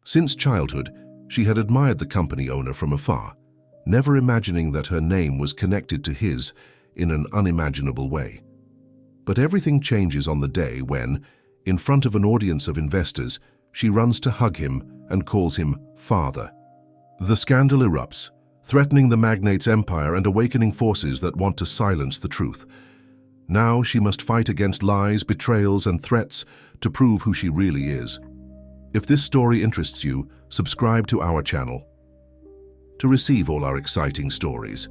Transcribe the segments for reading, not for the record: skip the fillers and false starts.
Since childhood, she had admired the company owner from afar, never imagining that her name was connected to his in an unimaginable way. But everything changes on the day when, in front of an audience of investors, she runs to hug him and calls him father. The scandal erupts, threatening the magnate's empire and awakening forces that want to silence the truth. Now she must fight against lies, betrayals, and threats to prove who she really is. If this story interests you, subscribe to our channel to receive all our exciting stories.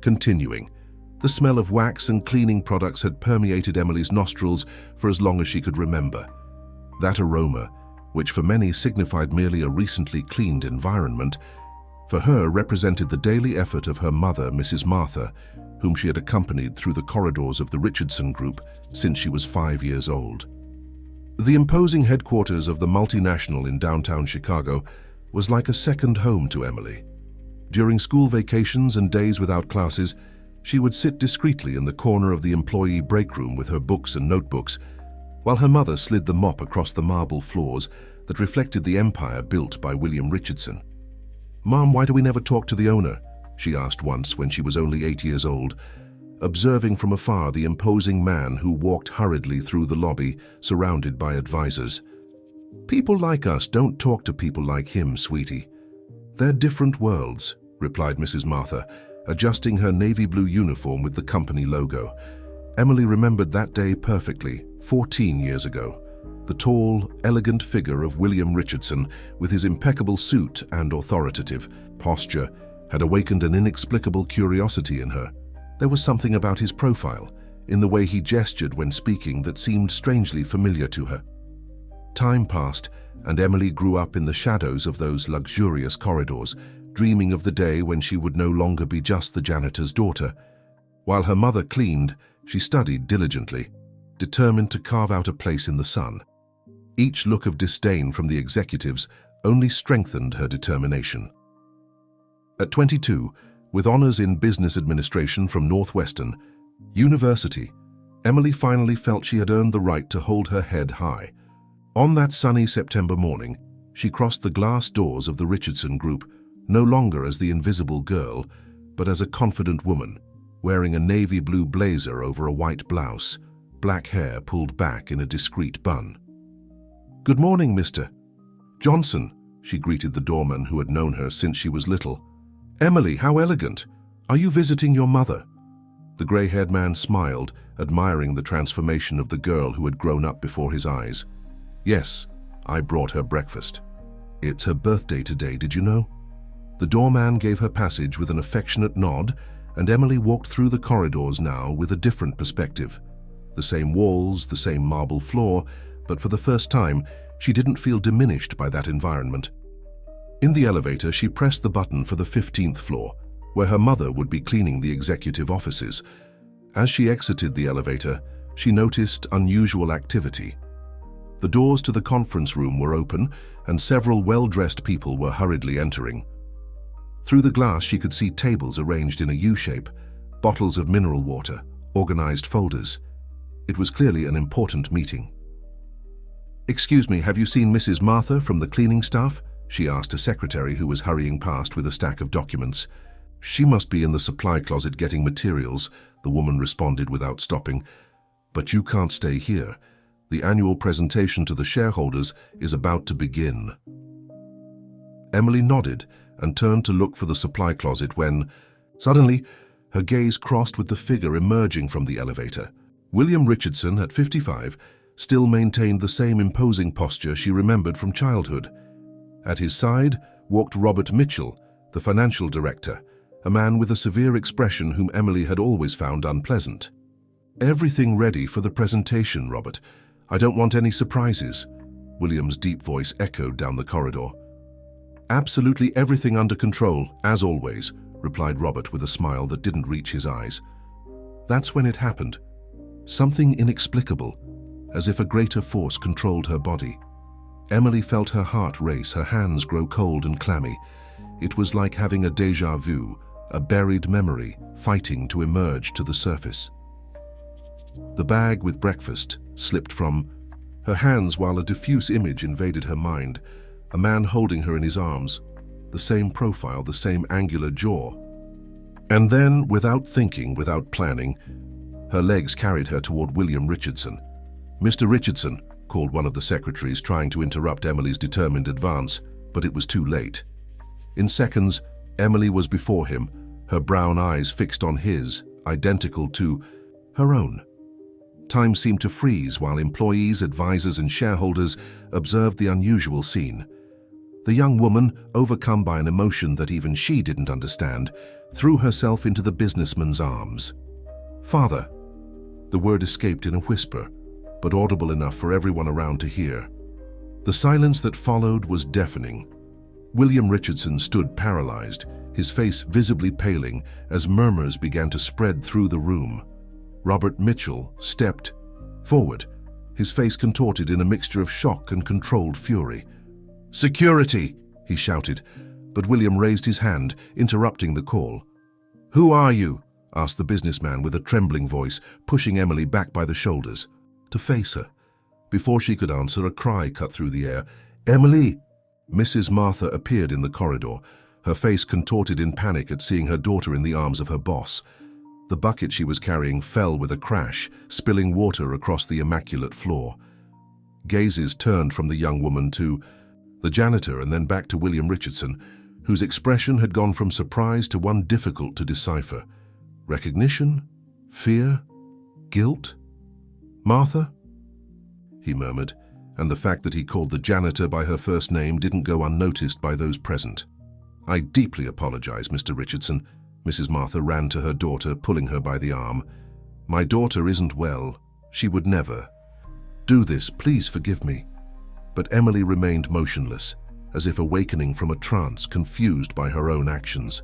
Continuing, the smell of wax and cleaning products had permeated Emily's nostrils for as long as she could remember. That aroma, which for many signified merely a recently cleaned environment, for her represented the daily effort of her mother, Mrs. Martha, whom she had accompanied through the corridors of the Richardson Group since she was 5 years old. The imposing headquarters of the multinational in downtown Chicago was like a second home to Emily. During school vacations and days without classes, she would sit discreetly in the corner of the employee break room with her books and notebooks, while her mother slid the mop across the marble floors that reflected the empire built by William Richardson. "Mom, why do we never talk to the owner?" she asked once when she was only 8 years old, observing from afar the imposing man who walked hurriedly through the lobby, surrounded by advisors. "People like us don't talk to people like him, sweetie. They're different worlds," replied Mrs. Martha, adjusting her navy blue uniform with the company logo. Emily remembered that day perfectly, 14 years ago. The tall, elegant figure of William Richardson, with his impeccable suit and authoritative posture, had awakened an inexplicable curiosity in her. There was something about his profile, in the way he gestured when speaking, that seemed strangely familiar to her. Time passed, and Emily grew up in the shadows of those luxurious corridors, dreaming of the day when she would no longer be just the janitor's daughter. While her mother cleaned, she studied diligently, determined to carve out a place in the sun. Each look of disdain from the executives only strengthened her determination. At 22, with honors in business administration from Northwestern University, Emily finally felt she had earned the right to hold her head high. On that sunny September morning, she crossed the glass doors of the Richardson Group, no longer as the invisible girl, but as a confident woman, wearing a navy blue blazer over a white blouse, black hair pulled back in a discreet bun. "Good morning, Mr. Johnson," she greeted the doorman who had known her since she was little. "Emily, how elegant. Are you visiting your mother?" The gray-haired man smiled, admiring the transformation of the girl who had grown up before his eyes. "Yes, I brought her breakfast. It's her birthday today, did you know?" The doorman gave her passage with an affectionate nod, and Emily walked through the corridors now with a different perspective. The same walls, the same marble floor, but for the first time, she didn't feel diminished by that environment. In the elevator, she pressed the button for the 15th floor, where her mother would be cleaning the executive offices. As she exited the elevator, she noticed unusual activity. The doors to the conference room were open, and several well-dressed people were hurriedly entering. Through the glass, she could see tables arranged in a U-shape, bottles of mineral water, organized folders. It was clearly an important meeting. "Excuse me, have you seen Mrs. Martha from the cleaning staff?" she asked a secretary who was hurrying past with a stack of documents. "She must be in the supply closet getting materials," the woman responded without stopping. "But you can't stay here. The annual presentation to the shareholders is about to begin." Emily nodded and turned to look for the supply closet when, suddenly, her gaze crossed with the figure emerging from the elevator. William Richardson, at 55, still maintained the same imposing posture she remembered from childhood. At his side walked Robert Mitchell, the financial director, a man with a severe expression whom Emily had always found unpleasant. "Everything ready for the presentation, Robert. I don't want any surprises," William's deep voice echoed down the corridor. "Absolutely everything under control, as always," replied Robert with a smile that didn't reach his eyes. That's when it happened. Something inexplicable, as if a greater force controlled her body. Emily felt her heart race, her hands grow cold and clammy. It was like having a déjà vu, a buried memory fighting to emerge to the surface. The bag with breakfast slipped from her hands while a diffuse image invaded her mind. a man holding her in his arms, the same profile, the same angular jaw. And then, without thinking, without planning, her legs carried her toward William Richardson. "Mr. Richardson," called one of the secretaries, trying to interrupt Emily's determined advance, but it was too late. In seconds, Emily was before him, her brown eyes fixed on his, identical to her own. Time seemed to freeze while employees, advisors, and shareholders observed the unusual scene. The young woman, overcome by an emotion that even she didn't understand, threw herself into the businessman's arms. "Father!" The word escaped in a whisper, but audible enough for everyone around to hear. The silence that followed was deafening. William Richardson stood paralyzed, his face visibly paling as murmurs began to spread through the room. Robert Mitchell stepped forward, his face contorted in a mixture of shock and controlled fury. "Security!" he shouted, but William raised his hand, interrupting the call. "Who are you?" asked the businessman with a trembling voice, pushing Emily back by the shoulders, to face her. Before she could answer, a cry cut through the air. "Emily!" Mrs. Martha appeared in the corridor, her face contorted in panic at seeing her daughter in the arms of her boss. The bucket she was carrying fell with a crash, spilling water across the immaculate floor. Gazes turned from the young woman to the janitor and then back to William Richardson, whose expression had gone from surprise to one difficult to decipher. Recognition? Fear? Guilt? "Martha?" he murmured, and the fact that he called the janitor by her first name didn't go unnoticed by those present. "I deeply apologize, Mr. Richardson." Mrs. Martha ran to her daughter, pulling her by the arm. "My daughter isn't well. She would never do this. Please forgive me." But Emily remained motionless, as if awakening from a trance, confused by her own actions.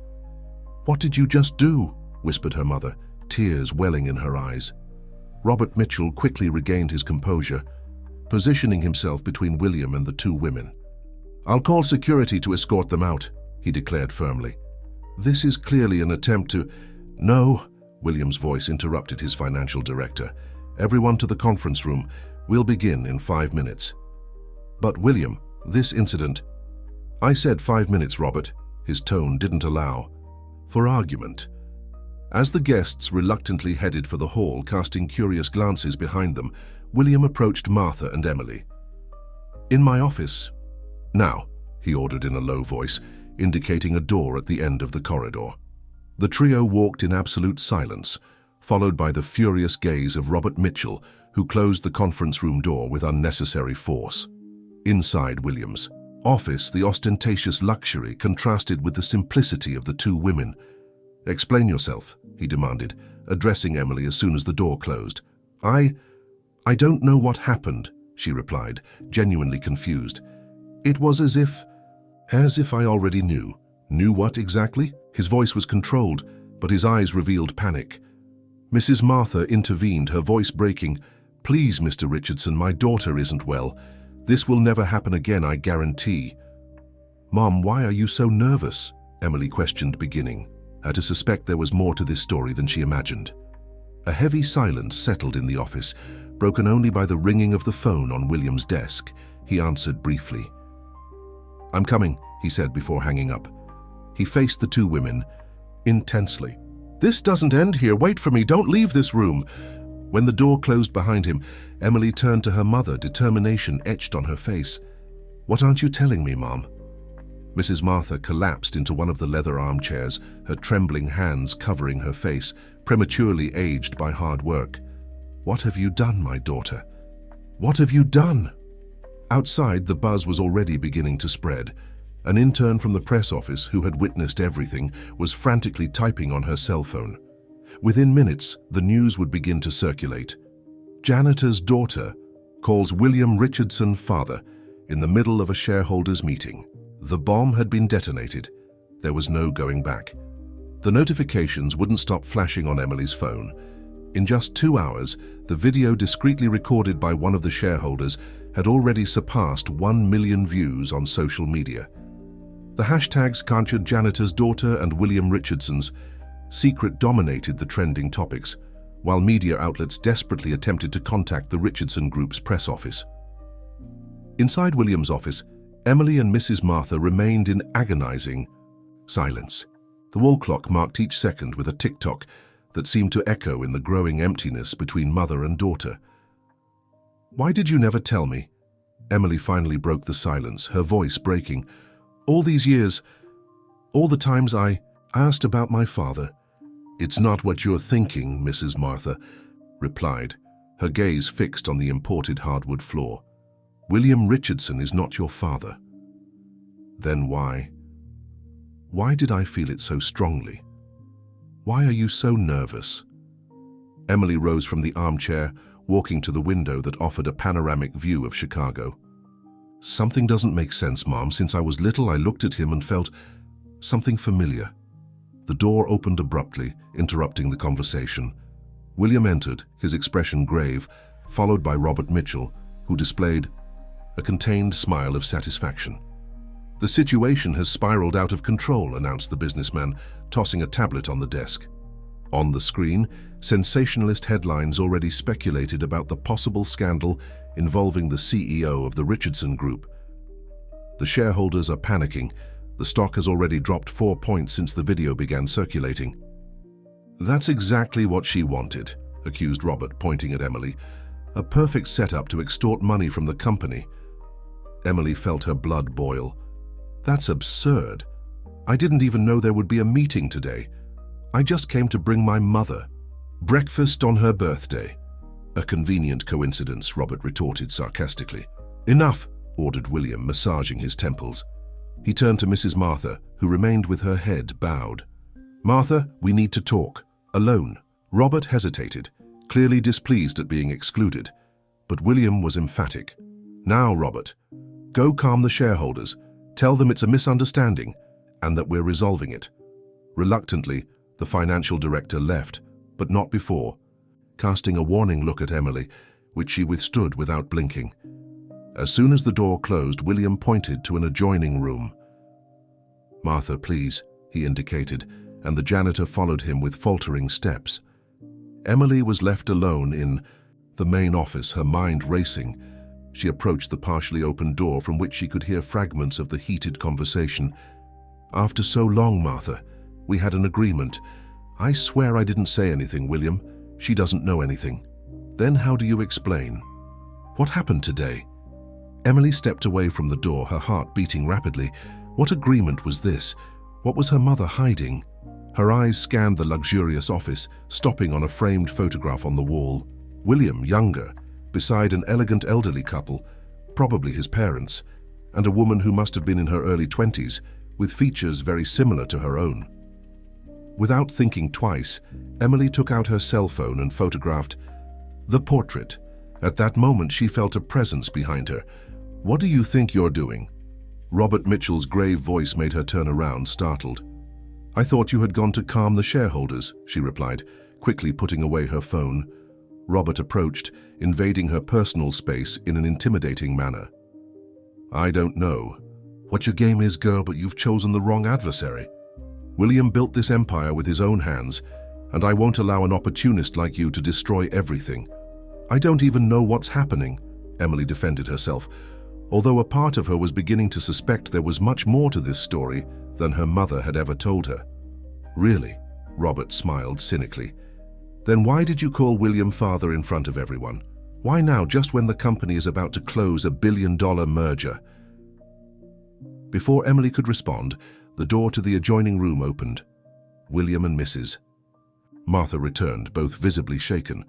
"What did you just do?" whispered her mother, tears welling in her eyes. Robert Mitchell quickly regained his composure, positioning himself between William and the two women. "I'll call security to escort them out," he declared firmly. "This is clearly an attempt to—" "No," William's voice interrupted his financial director. "Everyone to the conference room. We'll begin in 5 minutes." "But William, this incident—" "I said 5 minutes, Robert." His tone didn't allow for argument. As the guests reluctantly headed for the hall, casting curious glances behind them, William approached Martha and Emily. "In my office. Now," he ordered in a low voice, indicating a door at the end of the corridor. The trio walked in absolute silence, followed by the furious gaze of Robert Mitchell, who closed the conference room door with unnecessary force. Inside William's office, the ostentatious luxury contrasted with the simplicity of the two women. "Explain yourself," he demanded, addressing Emily as soon as the door closed. I don't know what happened," she replied, genuinely confused. "It was as if I already knew." "Knew what exactly?" His voice was controlled, but his eyes revealed panic. Mrs. Martha intervened, her voice breaking. "Please, Mr. Richardson, my daughter isn't well. This will never happen again, I guarantee." "Mom, why are you so nervous?" Emily questioned, beginning to suspect there was more to this story than she imagined. A heavy silence settled in the office, broken only by the ringing of the phone on William's desk. He answered briefly. "I'm coming," he said before hanging up. He faced the two women intensely. "This doesn't end here. Wait for me. Don't leave this room." When the door closed behind him, Emily turned to her mother, determination etched on her face. "What aren't you telling me, Mom?" Mrs. Martha collapsed into one of the leather armchairs, her trembling hands covering her face, prematurely aged by hard work. "What have you done, my daughter? What have you done?" Outside, the buzz was already beginning to spread. An intern from the press office, who had witnessed everything, was frantically typing on her cell phone. Within minutes, the news would begin to circulate. Janitor's daughter calls William Richardson father in the middle of a shareholders' meeting. The bomb had been detonated. There was no going back. The notifications wouldn't stop flashing on Emily's phone. In just 2 hours, the video discreetly recorded by one of the shareholders had already surpassed 1 million views on social media. The hashtags captured Janitor's daughter and William Richardson's secret dominated the trending topics, while media outlets desperately attempted to contact the Richardson Group's press office. Inside William's office, Emily and Mrs. Martha remained in agonizing silence. The wall clock marked each second with a tick-tock that seemed to echo in the growing emptiness between mother and daughter. "Why did you never tell me?" Emily finally broke the silence, her voice breaking. "All these years, all the times I asked about my father." "It's not what you're thinking," Mrs. Martha replied, her gaze fixed on the imported hardwood floor. "William Richardson is not your father." "Then why? Why did I feel it so strongly? Why are you so nervous?" Emily rose from the armchair, walking to the window that offered a panoramic view of Chicago. "Something doesn't make sense, Mom. Since I was little, I looked at him and felt something familiar." The door opened abruptly, interrupting the conversation. William entered, his expression grave, followed by Robert Mitchell, who displayed a contained smile of satisfaction. "The situation has spiraled out of control," announced the businessman, tossing a tablet on the desk. On the screen, sensationalist headlines already speculated about the possible scandal involving the CEO of the Richardson Group. "The shareholders are panicking. The stock has already dropped 4 points since the video began circulating." "That's exactly what she wanted," accused Robert, pointing at Emily. "A perfect setup to extort money from the company." Emily felt her blood boil. "That's absurd. I didn't even know there would be a meeting today. I just came to bring my mother. Breakfast on her birthday." "A convenient coincidence," Robert retorted sarcastically. "Enough," ordered William, massaging his temples. He turned to Mrs. Martha, who remained with her head bowed. "Martha, we need to talk. Alone." Robert hesitated, clearly displeased at being excluded, but William was emphatic. "Now, Robert, go calm the shareholders. Tell them it's a misunderstanding and that we're resolving it." Reluctantly, the financial director left, but not before, casting a warning look at Emily, which she withstood without blinking. As soon as the door closed, William pointed to an adjoining room. "Martha, please," he indicated, and the janitor followed him with faltering steps. Emily was left alone in the main office, her mind racing. She approached the partially open door from which she could hear fragments of the heated conversation. "After so long, Martha, we had an agreement. I swear I didn't say anything, William. She doesn't know anything." "Then how do you explain? What happened today?" Emily stepped away from the door, her heart beating rapidly. What agreement was this? What was her mother hiding? Her eyes scanned the luxurious office, stopping on a framed photograph on the wall. William, younger, beside an elegant elderly couple, probably his parents, and a woman who must have been in her early 20s, with features very similar to her own. Without thinking twice, Emily took out her cell phone and photographed the portrait. At that moment, she felt a presence behind her. "What do you think you're doing?" Robert Mitchell's grave voice made her turn around, startled. "I thought you had gone to calm the shareholders," she replied, quickly putting away her phone. Robert approached, invading her personal space in an intimidating manner. "I don't know what your game is, girl, but you've chosen the wrong adversary. William built this empire with his own hands, and I won't allow an opportunist like you to destroy everything." "I don't even know what's happening," Emily defended herself, although a part of her was beginning to suspect there was much more to this story than her mother had ever told her. "Really?" Robert smiled cynically. "Then why did you call William father in front of everyone? Why now, just when the company is about to close a billion-dollar merger?" Before Emily could respond, the door to the adjoining room opened. William and Mrs. Martha returned, both visibly shaken.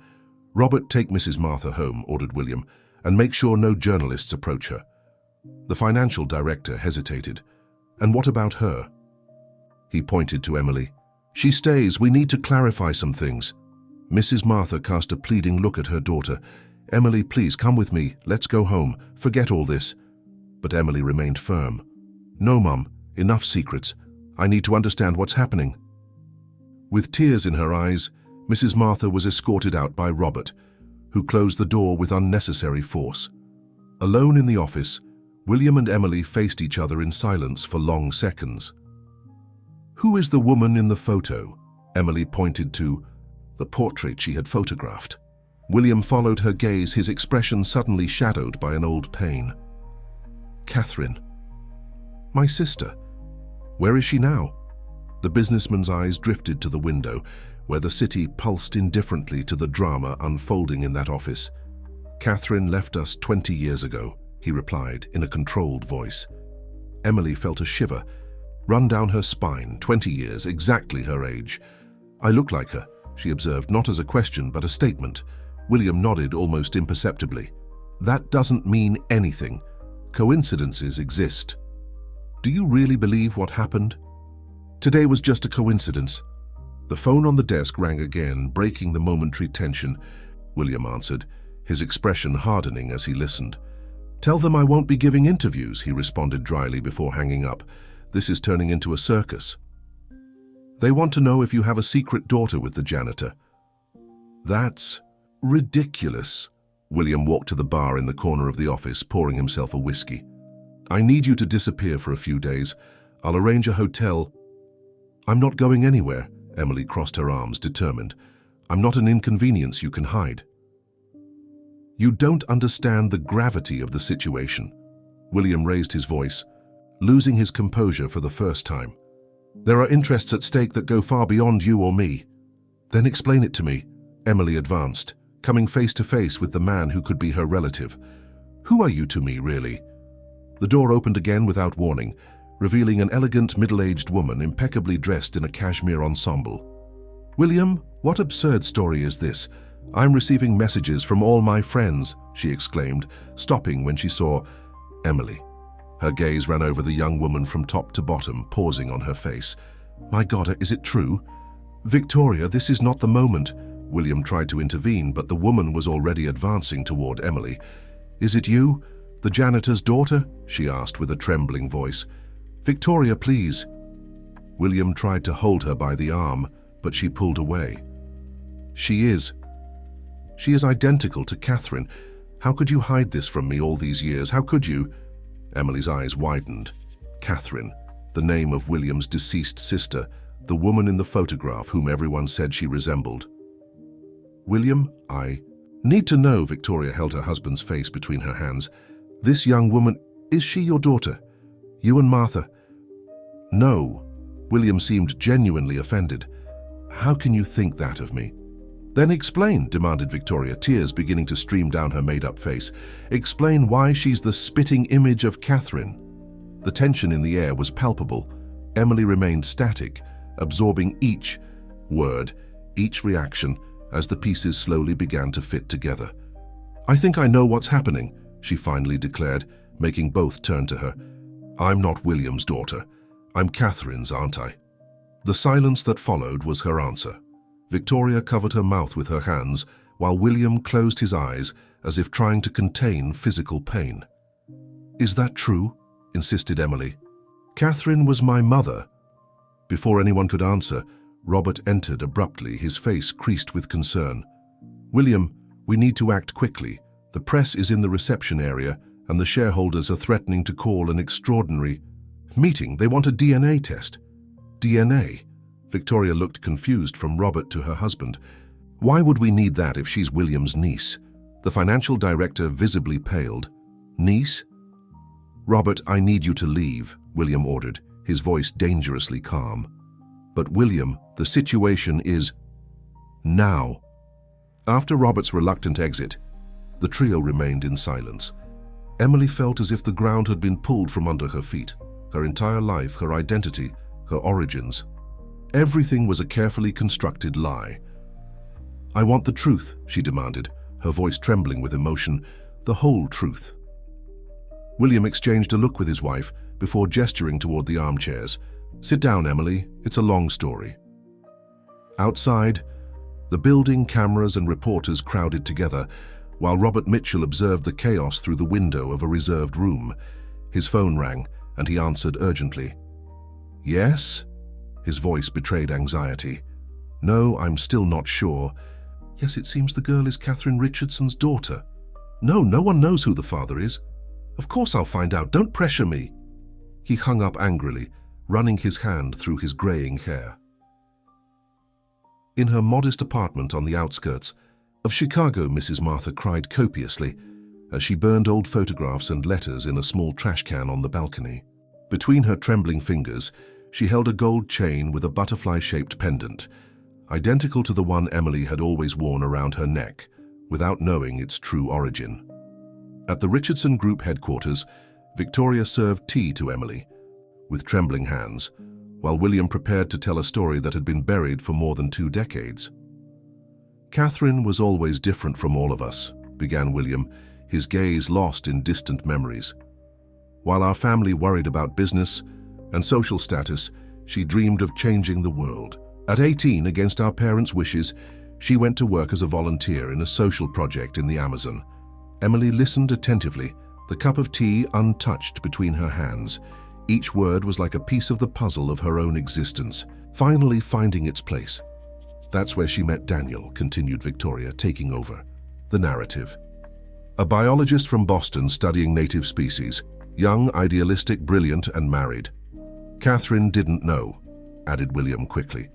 "Robert, take Mrs. Martha home," ordered William, "and make sure no journalists approach her." The financial director hesitated. "And what about her?" He pointed to Emily. "She stays. We need to clarify some things." Mrs. Martha cast a pleading look at her daughter. "Emily, please come with me. Let's go home. Forget all this." But Emily remained firm. "No, Mum. Enough secrets. I need to understand what's happening." With tears in her eyes, Mrs. Martha was escorted out by Robert, who closed the door with unnecessary force. Alone in the office, William and Emily faced each other in silence for long seconds. "Who is the woman in the photo?" Emily pointed to the portrait she had photographed. William followed her gaze, his expression suddenly shadowed by an old pain. "Catherine," My sister. Where is she now? The businessman's eyes drifted to the window, where the city pulsed indifferently to the drama unfolding in that office. Catherine left us 20 years ago, he replied in a controlled voice. Emily felt a shiver run down her spine. 20 years, exactly her age. I look like her, she observed, not as a question but a statement. William nodded almost imperceptibly. That doesn't mean anything. Coincidences exist. Do you really believe what happened? Today was just a coincidence. The phone on the desk rang again, breaking the momentary tension. William answered, his expression hardening as he listened. Tell them I won't be giving interviews, he responded dryly before hanging up. This is turning into a circus. They want to know if you have a secret daughter with the janitor. That's ridiculous. William walked to the bar in the corner of the office, pouring himself a whiskey. I need you to disappear for a few days. I'll arrange a hotel. I'm not going anywhere. Emily crossed her arms, determined. I'm not an inconvenience you can hide. You don't understand the gravity of the situation. William raised his voice, losing his composure for the first time. There are interests at stake that go far beyond you or me. Then explain it to me, Emily advanced, coming face to face with the man who could be her relative. Who are you to me, really? The door opened again without warning, revealing an elegant middle-aged woman impeccably dressed in a cashmere ensemble. William, what absurd story is this? I'm receiving messages from all my friends, she exclaimed, stopping when she saw Emily. Her gaze ran over the young woman from top to bottom, pausing on her face. My God, is it true? Victoria, this is not the moment. William tried to intervene, but the woman was already advancing toward Emily. Is it you, the janitor's daughter? She asked with a trembling voice. Victoria, please. William tried to hold her by the arm, but she pulled away. She is identical to Catherine. How could you hide this from me all these years? How could you? Emily's eyes widened. Catherine, the name of William's deceased sister, the woman in the photograph whom everyone said she resembled. William, I need to know, Victoria held her husband's face between her hands. This young woman, is she your daughter? You and Martha? No. William seemed genuinely offended. How can you think that of me? Then explain, demanded Victoria, tears beginning to stream down her made-up face. Explain why she's the spitting image of Catherine. The tension in the air was palpable. Emily remained static, absorbing each word, each reaction, as the pieces slowly began to fit together. I think I know what's happening, she finally declared, making both turn to her. I'm not William's daughter. I'm Catherine's, aren't I? The silence that followed was her answer. Victoria covered her mouth with her hands, while William closed his eyes as if trying to contain physical pain. Is that true? Insisted Emily. Catherine was my mother. Before anyone could answer, Robert entered abruptly, his face creased with concern. William, we need to act quickly. The press is in the reception area, and the shareholders are threatening to call an extraordinary meeting. They want a DNA test. DNA? Victoria looked confused from Robert to her husband. Why would we need that if she's William's niece? The financial director visibly paled. Niece? Robert, I need you to leave, William ordered, his voice dangerously calm. But William, the situation is now. After Robert's reluctant exit, the trio remained in silence. Emily felt as if the ground had been pulled from under her feet. Her entire life, her identity, her origins. Everything was a carefully constructed lie. I want the truth, she demanded, her voice trembling with emotion, the whole truth. William exchanged a look with his wife before gesturing toward the armchairs. Sit down, Emily, it's a long story. Outside, the building, cameras and reporters crowded together, while Robert Mitchell observed the chaos through the window of a reserved room. His phone rang, and he answered urgently. Yes? His voice betrayed anxiety. No, I'm still not sure. Yes, it seems the girl is Catherine Richardson's daughter. No, no one knows who the father is. Of course I'll find out, don't pressure me. He hung up angrily, running his hand through his graying hair. In her modest apartment on the outskirts of Chicago, Mrs. Martha cried copiously as she burned old photographs and letters in a small trash can on the balcony. Between her trembling fingers, she held a gold chain with a butterfly-shaped pendant, identical to the one Emily had always worn around her neck, without knowing its true origin. At the Richardson Group headquarters, Victoria served tea to Emily, with trembling hands, while William prepared to tell a story that had been buried for more than 2 decades. "Catherine was always different from all of us," began William, his gaze lost in distant memories. "While our family worried about business and social status, she dreamed of changing the world. At 18, against our parents' wishes, she went to work as a volunteer in a social project in the Amazon." Emily listened attentively, the cup of tea untouched between her hands. Each word was like a piece of the puzzle of her own existence, finally finding its place. "That's where she met Daniel," continued Victoria, taking over the narrative. "A biologist from Boston studying native species, young, idealistic, brilliant, and married. Catherine didn't know," added William quickly,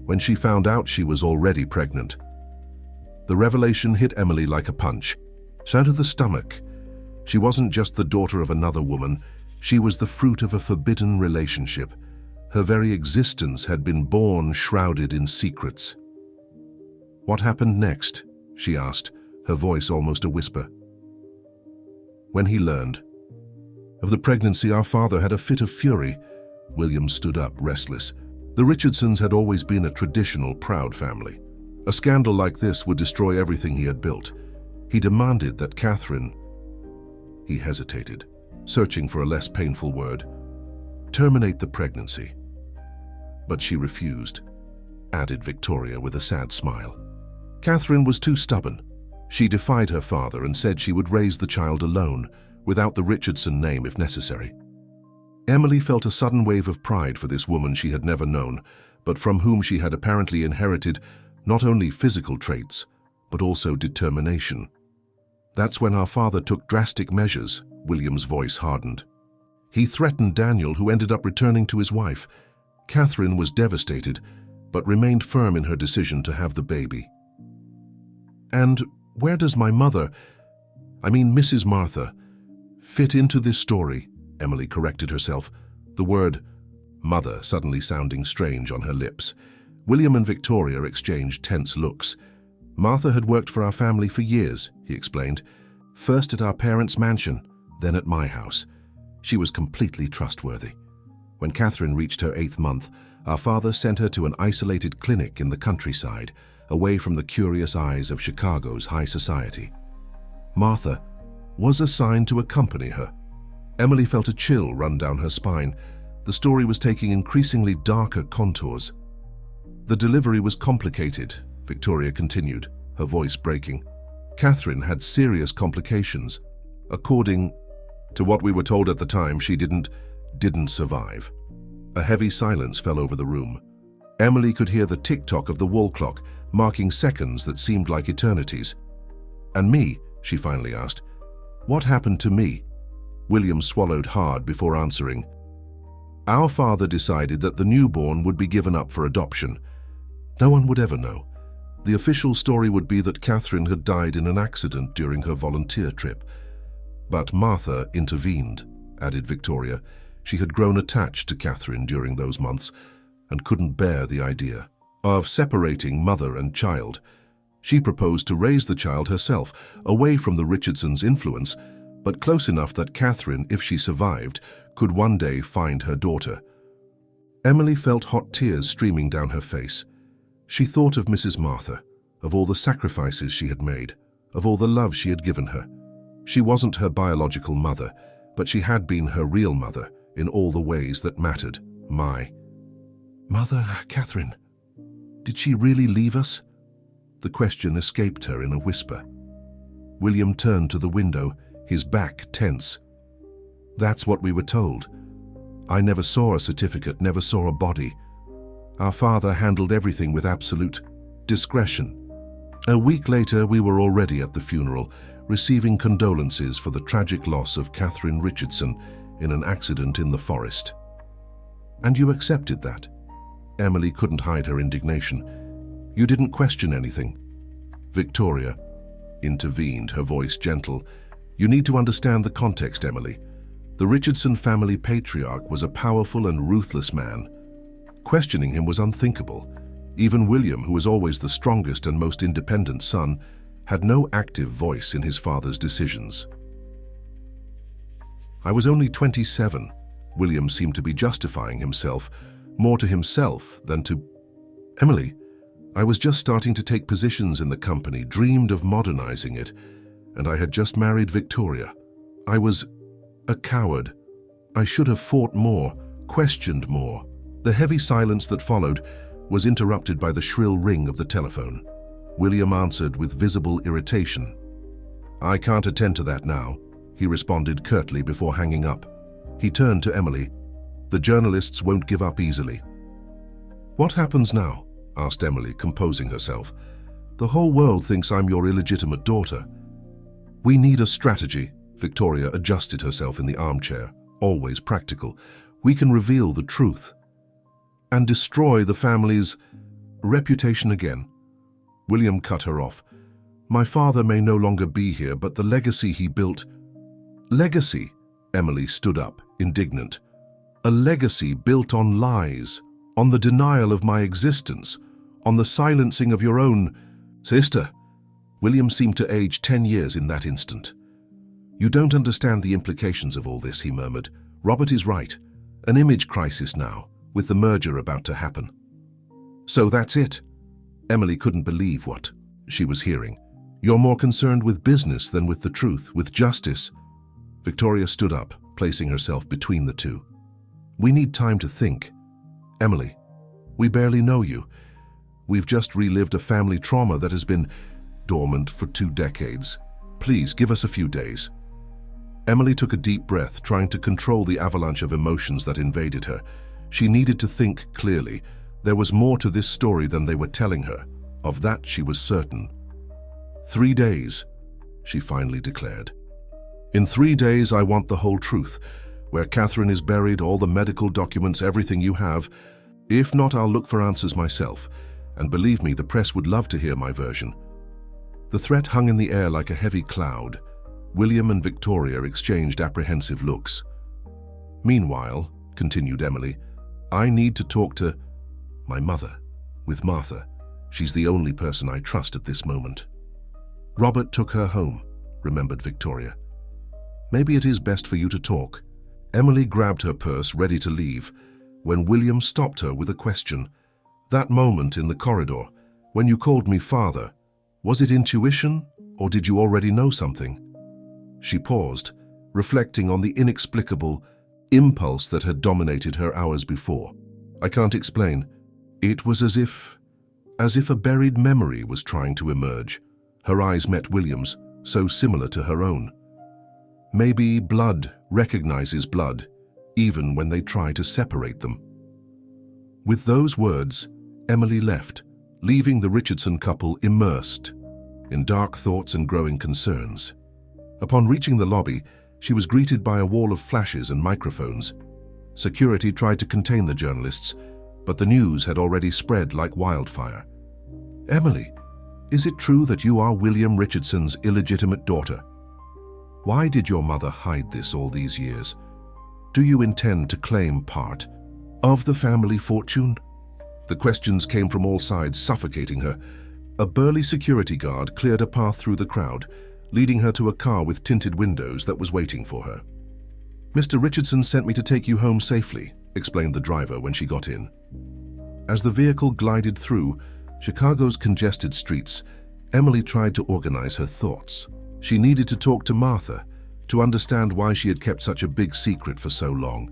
"when she found out she was already pregnant." The revelation hit Emily like a punch, shot to the stomach. She wasn't just the daughter of another woman, she was the fruit of a forbidden relationship. Her very existence had been born shrouded in secrets. "What happened next?" she asked, her voice almost a whisper. "When he learned of the pregnancy, our father had a fit of fury." William stood up, restless. The Richardsons had always been a traditional, proud family. A scandal like this would destroy everything he had built. He demanded that Catherine... He hesitated, searching for a less painful word. "Terminate the pregnancy." "But she refused," added Victoria with a sad smile. "Catherine was too stubborn. She defied her father and said she would raise the child alone, without the Richardson name if necessary." Emily felt a sudden wave of pride for this woman she had never known, but from whom she had apparently inherited not only physical traits, but also determination. "That's when our father took drastic measures," William's voice hardened. "He threatened Daniel, who ended up returning to his wife. Catherine was devastated, but remained firm in her decision to have the baby." "And where does my mother, Mrs. Martha, fit into this story?" Emily corrected herself, the word "mother" suddenly sounding strange on her lips. William and Victoria exchanged tense looks. "Martha had worked for our family for years," he explained. "First at our parents' mansion, then at my house. She was completely trustworthy. When Catherine reached her 8th month, our father sent her to an isolated clinic in the countryside, away from the curious eyes of Chicago's high society. Martha was assigned to accompany her." Emily felt a chill run down her spine. The story was taking increasingly darker contours. "The delivery was complicated," Victoria continued, her voice breaking. "Catherine had serious complications. According to what we were told at the time, she didn't survive." A heavy silence fell over the room. Emily could hear the tick-tock of the wall clock, marking seconds that seemed like eternities. "And me?" she finally asked. "What happened to me?" William swallowed hard before answering. "Our father decided that the newborn would be given up for adoption. No one would ever know. The official story would be that Catherine had died in an accident during her volunteer trip. But Martha intervened," added Victoria. "She had grown attached to Catherine during those months and couldn't bear the idea of separating mother and child. She proposed to raise the child herself, away from the Richardsons' influence, but close enough that Catherine, if she survived, could one day find her daughter." Emily felt hot tears streaming down her face. She thought of Mrs. Martha, of all the sacrifices she had made, of all the love she had given her. She wasn't her biological mother, but she had been her real mother in all the ways that mattered. My mother, Catherine, did she really leave us? The question escaped her in a whisper. William turned to the window, his back tense. "That's what we were told. I never saw a certificate, never saw a body. Our father handled everything with absolute discretion." A week later, we were already at the funeral, receiving condolences for the tragic loss of Catherine Richardson in an accident in the forest. "And you accepted that?" Emily couldn't hide her indignation. "You didn't question anything?" Victoria intervened, her voice gentle. "You need to understand the context, Emily. The Richardson family patriarch was a powerful and ruthless man. Questioning him was unthinkable. Even William, who was always the strongest and most independent son, had no active voice in his father's decisions. I was only 27. William seemed to be justifying himself, more to himself than to Emily. I was just starting to take positions in the company, dreamed of modernizing it, and I had just married Victoria. I was a coward. I should have fought more, questioned more. The heavy silence that followed was interrupted by the shrill ring of the telephone. William answered with visible irritation. "I can't attend to that now," he responded curtly before hanging up. He turned to Emily. "The journalists won't give up easily." "What happens now?" asked Emily, composing herself. "The whole world thinks I'm your illegitimate daughter." "We need a strategy." Victoria adjusted herself in the armchair, always practical. "We can reveal the truth and destroy the family's reputation again." William cut her off. "My father may no longer be here, but the legacy he built—" "Legacy?" Emily stood up, indignant. "A legacy built on lies, on the denial of my existence, on the silencing of your own sister." William seemed to age 10 years in that instant. "You don't understand the implications of all this," he murmured. "Robert is right. An image crisis now, with the merger about to happen." "So that's it?" Emily couldn't believe what she was hearing. "You're more concerned with business than with the truth, with justice." Victoria stood up, placing herself between the two. "We need time to think. Emily, we barely know you. We've just relived a family trauma that has been dormant for 2 decades. Please give us a few days." Emily took a deep breath, trying to control the avalanche of emotions that invaded her. She needed to think clearly. There was more to this story than they were telling her. Of that she was certain. 3 days, she finally declared. "In 3 days I want the whole truth. Where Catherine is buried, all the medical documents, everything you have. If not, I'll look for answers myself. And believe me, the press would love to hear my version." The threat hung in the air like a heavy cloud. William and Victoria exchanged apprehensive looks. "Meanwhile," continued Emily, "I need to talk to my mother, with Martha. She's the only person I trust at this moment." "Robert took her home," remembered Victoria. "Maybe it is best for you to talk." Emily grabbed her purse, ready to leave, when William stopped her with a question. "That moment in the corridor, when you called me father, was it intuition, or did you already know something?" She paused, reflecting on the inexplicable impulse that had dominated her hours before. "I can't explain. It was as if a buried memory was trying to emerge." Her eyes met William's, so similar to her own. "Maybe blood recognizes blood, even when they try to separate them." With those words, Emily left, leaving the Richardson couple immersed in dark thoughts and growing concerns. Upon reaching the lobby, she was greeted by a wall of flashes and microphones. Security tried to contain the journalists, but the news had already spread like wildfire. "Emily, is it true that you are William Richardson's illegitimate daughter? Why did your mother hide this all these years? Do you intend to claim part of the family fortune?" The questions came from all sides, suffocating her. A burly security guard cleared a path through the crowd, leading her to a car with tinted windows that was waiting for her. "Mr. Richardson sent me to take you home safely," explained the driver when she got in. As the vehicle glided through Chicago's congested streets, Emily tried to organize her thoughts. She needed to talk to Martha, to understand why she had kept such a big secret for so long.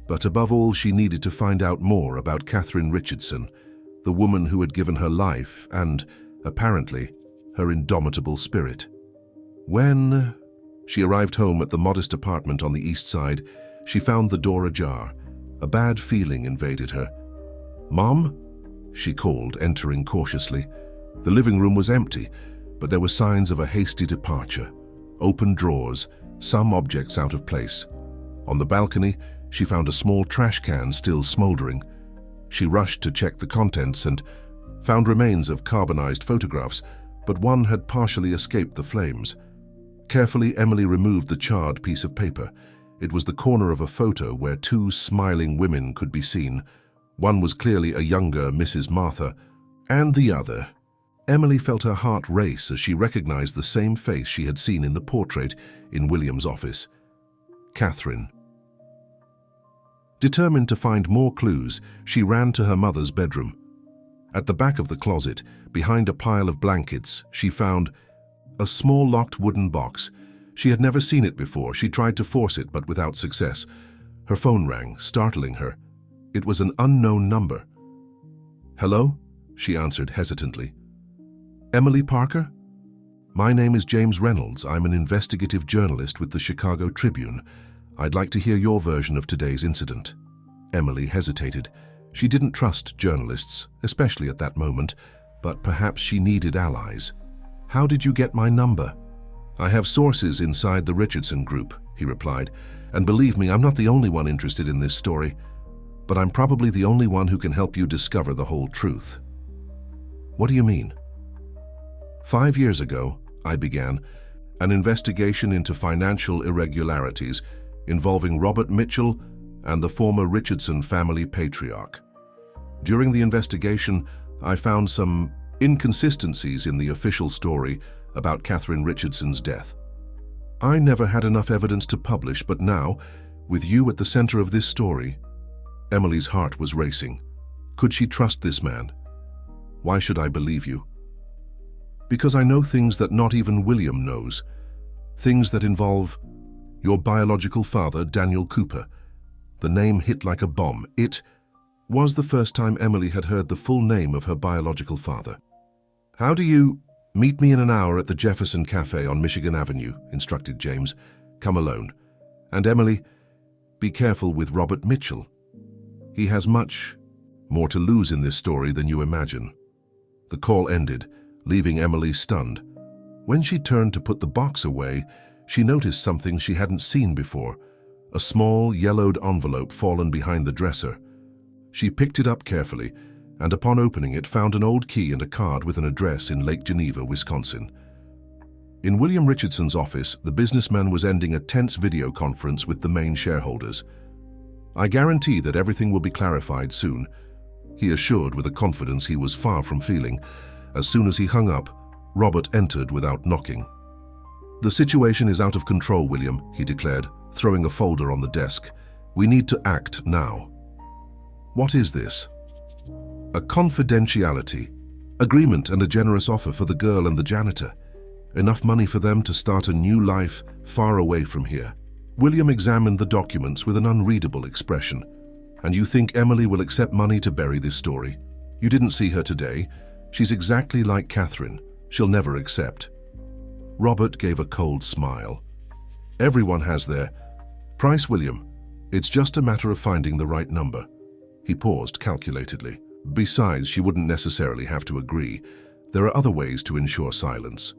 But above all, she needed to find out more about Catherine Richardson, the woman who had given her life and, apparently, her indomitable spirit. When she arrived home at the modest apartment on the east side, she found the door ajar. A bad feeling invaded her. "Mom?" she called, entering cautiously. The living room was empty, but there were signs of a hasty departure. Open drawers, some objects out of place. On the balcony, she found a small trash can still smoldering. She rushed to check the contents and found remains of carbonized photographs, but one had partially escaped the flames. Carefully, Emily removed the charred piece of paper. It was the corner of a photo where two smiling women could be seen. One was clearly a younger Mrs. Martha, and the other. Emily felt her heart race as she recognized the same face she had seen in the portrait in William's office. Catherine. Determined to find more clues, she ran to her mother's bedroom. At the back of the closet, behind a pile of blankets, she found a small locked wooden box. She had never seen it before. She tried to force it, but without success. Her phone rang, startling her. It was an unknown number. "Hello?" she answered hesitantly. "Emily Parker? My name is James Reynolds. I'm an investigative journalist with the Chicago Tribune. I'd like to hear your version of today's incident." Emily hesitated. She didn't trust journalists, especially at that moment, but perhaps she needed allies. "How did you get my number?" "I have sources inside the Richardson Group," he replied, "and believe me, I'm not the only one interested in this story, but I'm probably the only one who can help you discover the whole truth." "What do you mean?" "5 years ago, I began an investigation into financial irregularities involving Robert Mitchell and the former Richardson family patriarch. During the investigation, I found some inconsistencies in the official story about Catherine Richardson's death. I never had enough evidence to publish, but now, with you at the center of this story..." Emily's heart was racing. Could she trust this man? "Why should I believe you?" "Because I know things that not even William knows. Things that involve your biological father, Daniel Cooper." The name hit like a bomb. It was the first time Emily had heard the full name of her biological father. "How do you..." "Meet me in an hour at the Jefferson Cafe on Michigan Avenue," instructed James. "Come alone. And Emily, be careful with Robert Mitchell. He has much more to lose in this story than you imagine." The call ended, leaving Emily stunned. When she turned to put the box away, she noticed something she hadn't seen before: a small, yellowed envelope fallen behind the dresser. She picked it up carefully, and upon opening it, found an old key and a card with an address in Lake Geneva, Wisconsin. In William Richardson's office, the businessman was ending a tense video conference with the main shareholders. "I guarantee that everything will be clarified soon," he assured with a confidence he was far from feeling. As soon as he hung up, Robert entered without knocking. "The situation is out of control, William," he declared, throwing a folder on the desk. "We need to act now." "What is this?" "A confidentiality agreement and a generous offer for the girl and the janitor. Enough money for them to start a new life far away from here." William examined the documents with an unreadable expression. "And you think Emily will accept money to bury this story? You didn't see her today. She's exactly like Catherine. She'll never accept." Robert gave a cold smile. "Everyone has their price, William. It's just a matter of finding the right number." He paused calculatedly. "Besides, she wouldn't necessarily have to agree. There are other ways to ensure silence."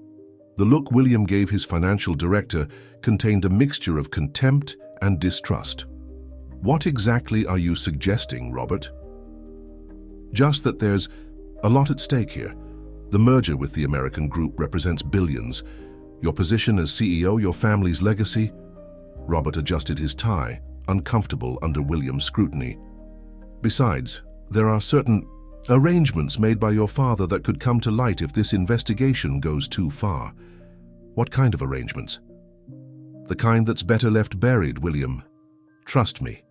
The look William gave his financial director contained a mixture of contempt and distrust. "What exactly are you suggesting, Robert?" "Just that there's a lot at stake here. The merger with the American group represents billions. Your position as CEO, your family's legacy." Robert adjusted his tie, uncomfortable under William's scrutiny. "Besides, there are certain arrangements made by your father that could come to light if this investigation goes too far." "What kind of arrangements?" "The kind that's better left buried, William. Trust me."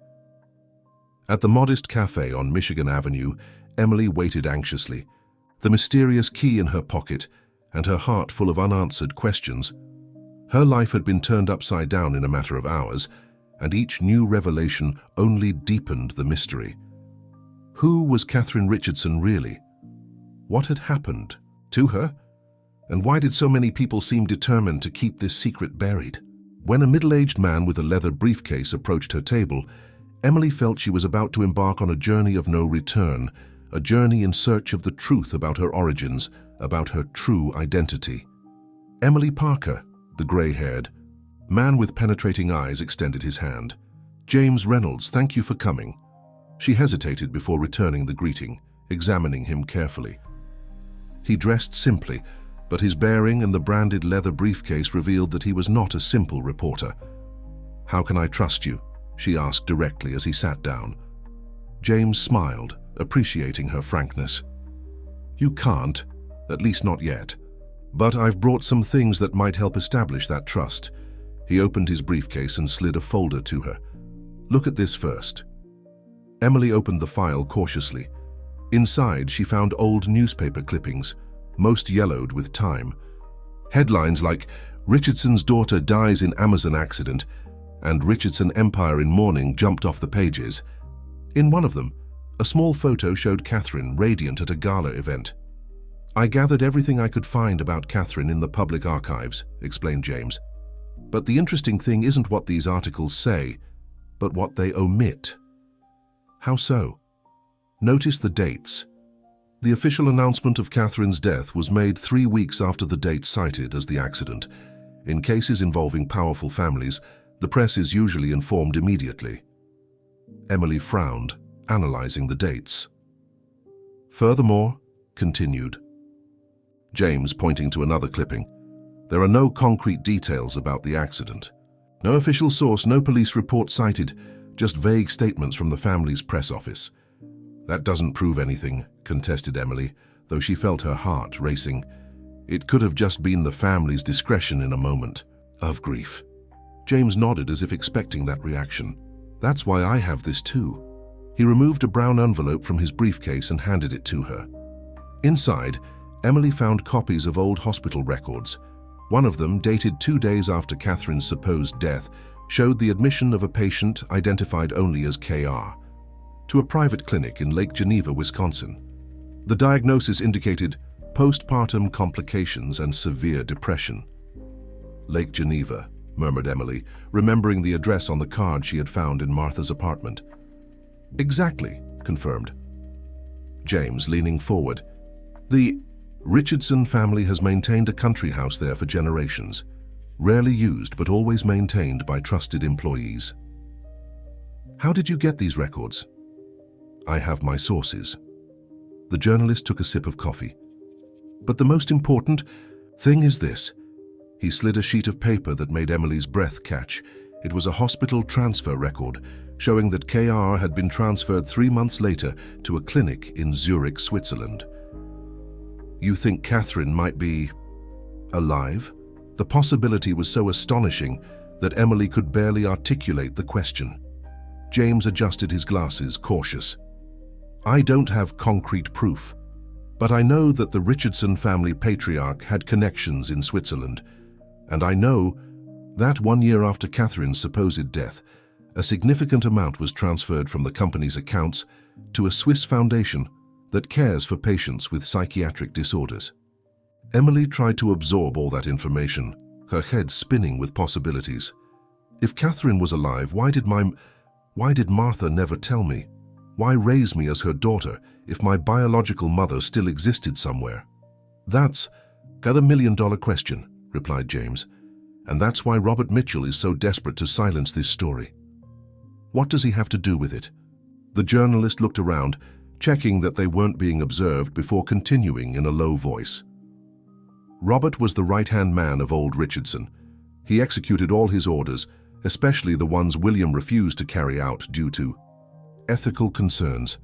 At the modest cafe on Michigan Avenue, Emily waited anxiously, the mysterious key in her pocket and her heart full of unanswered questions. Her life had been turned upside down in a matter of hours, and each new revelation only deepened the mystery. Who was Catherine Richardson really? What had happened to her? And why did so many people seem determined to keep this secret buried? When a middle-aged man with a leather briefcase approached her table, Emily felt she was about to embark on a journey of no return, a journey in search of the truth about her origins, about her true identity. "Emily Parker," the gray-haired man with penetrating eyes extended his hand. "James Reynolds, thank you for coming." She hesitated before returning the greeting, examining him carefully. He dressed simply, but his bearing and the branded leather briefcase revealed that he was not a simple reporter. "How can I trust you?" she asked directly as he sat down. James smiled, appreciating her frankness. "You can't, at least not yet. But I've brought some things that might help establish that trust." He opened his briefcase and slid a folder to her. "Look at this first." Emily opened the file cautiously. Inside, she found old newspaper clippings, most yellowed with time. Headlines like "Richardson's daughter dies in Amazon accident" and "Richardson Empire in mourning" jumped off the pages. In one of them, a small photo showed Catherine radiant at a gala event. "I gathered everything I could find about Catherine in the public archives," explained James. "But the interesting thing isn't what these articles say, but what they omit." "How so?" "Notice the dates. The official announcement of Catherine's death was made 3 weeks after the date cited as the accident. In cases involving powerful families, the press is usually informed immediately." Emily frowned, analyzing the dates. "Furthermore," continued James, pointing to another clipping, "there are no concrete details about the accident. No official source, no police report cited, just vague statements from the family's press office." "That doesn't prove anything," contested Emily, though she felt her heart racing. It could have just been the family's discretion in a moment of grief. James nodded as if expecting that reaction. "That's why I have this too." He removed a brown envelope from his briefcase and handed it to her. Inside, Emily found copies of old hospital records. One of them, dated 2 days after Catherine's supposed death, showed the admission of a patient identified only as KR to a private clinic in Lake Geneva, Wisconsin. The diagnosis indicated postpartum complications and severe depression. "Lake Geneva," murmured Emily, remembering the address on the card she had found in Martha's apartment. "Exactly," confirmed James, leaning forward. "The Richardson family has maintained a country house there for generations, rarely used but always maintained by trusted employees." "How did you get these records?" "I have my sources." The journalist took a sip of coffee. "But the most important thing is this." He slid a sheet of paper that made Emily's breath catch. It was a hospital transfer record showing that KR had been transferred 3 months later to a clinic in Zurich, Switzerland. "You think Catherine might be alive?" The possibility was so astonishing that Emily could barely articulate the question. James adjusted his glasses, cautious. "I don't have concrete proof, but I know that the Richardson family patriarch had connections in Switzerland, and I know that 1 year after Catherine's supposed death, a significant amount was transferred from the company's accounts to a Swiss foundation that cares for patients with psychiatric disorders." Emily tried to absorb all that information, her head spinning with possibilities. If Catherine was alive, why did Martha never tell me? Why raise me as her daughter if my biological mother still existed somewhere? "That's the million-dollar question," replied James. "And that's why Robert Mitchell is so desperate to silence this story." "What does he have to do with it?" The journalist looked around, checking that they weren't being observed before continuing in a low voice. "Robert was the right-hand man of old Richardson. He executed all his orders, especially the ones William refused to carry out due to ethical concerns,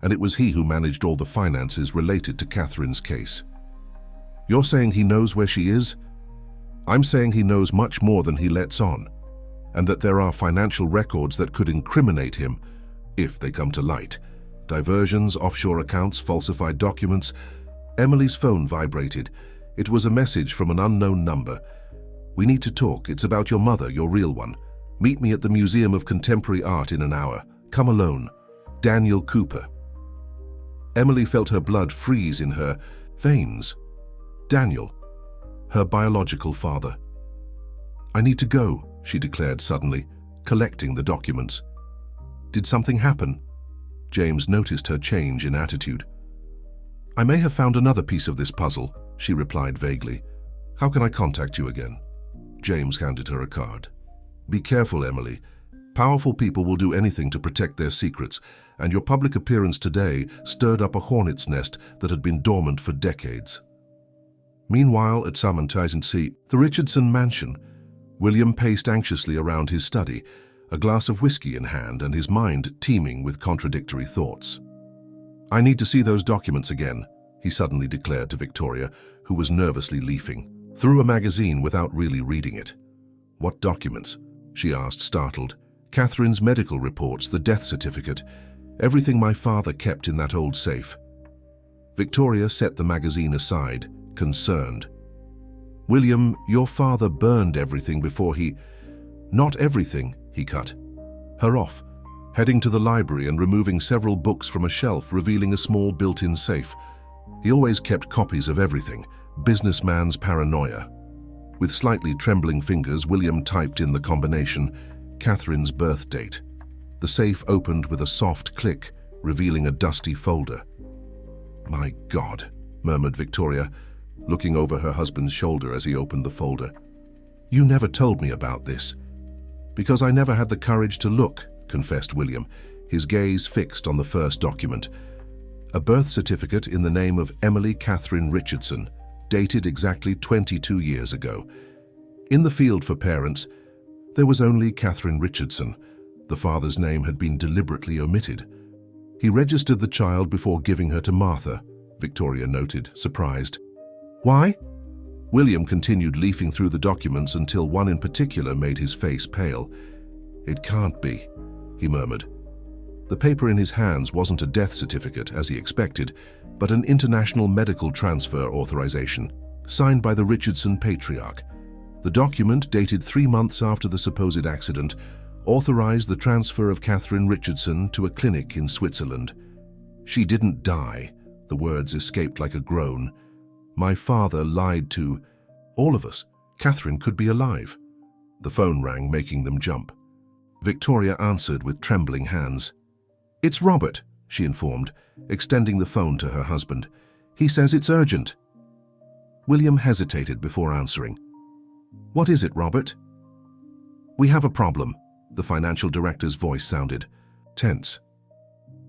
and it was he who managed all the finances related to Catherine's case." "You're saying he knows where she is?" "I'm saying he knows much more than he lets on, and that there are financial records that could incriminate him if they come to light. Diversions, offshore accounts, falsified documents." Emily's phone vibrated. It was a message from an unknown number. "We need to talk. It's about your mother, your real one. Meet me at the Museum of Contemporary Art in an hour. Come alone. Daniel Cooper." Emily felt her blood freeze in her veins. Daniel, her biological father. "I need to go," she declared suddenly, collecting the documents. "Did something happen?" James noticed her change in attitude. "I may have found another piece of this puzzle," she replied vaguely. "How can I contact you again?" James handed her a card. "Be careful, Emily. Powerful people will do anything to protect their secrets, and your public appearance today stirred up a hornet's nest that had been dormant for decades." Meanwhile, at Samanthaisen, the Richardson mansion, William paced anxiously around his study, a glass of whiskey in hand and his mind teeming with contradictory thoughts. "I need to see those documents again," he suddenly declared to Victoria, who was nervously leafing through a magazine without really reading it. "What documents?" she asked, startled. "Catherine's medical reports, the death certificate, everything my father kept in that old safe." Victoria set the magazine aside, concerned. "William, your father burned everything before he—" "Not everything," he cut her off, heading to the library and removing several books from a shelf, revealing a small built-in safe. He always kept copies of everything, businessman's paranoia. With slightly trembling fingers, William typed in the combination, Catherine's birth date. The safe opened with a soft click, revealing a dusty folder. "My God," murmured Victoria, looking over her husband's shoulder as he opened the folder. "You never told me about this." "Because I never had the courage to look," confessed William, his gaze fixed on the first document. A birth certificate in the name of Emily Catherine Richardson, dated exactly 22 years ago. In the field for parents, there was only Catherine Richardson. The father's name had been deliberately omitted. He registered the child before giving her to Martha, Victoria noted, surprised. "Why?" William continued leafing through the documents until one in particular made his face pale. "It can't be," he murmured. The paper in his hands wasn't a death certificate, as he expected, but an international medical transfer authorization, signed by the Richardson patriarch. The document, dated 3 months after the supposed accident, authorized the transfer of Catherine Richardson to a clinic in Switzerland. "She didn't die," the words escaped like a groan. "My father lied to all of us. Catherine could be alive." The phone rang, making them jump. Victoria answered with trembling hands. "It's Robert," she informed, extending the phone to her husband. "He says it's urgent." William hesitated before answering. "What is it, Robert?" "We have a problem," the financial director's voice sounded tense.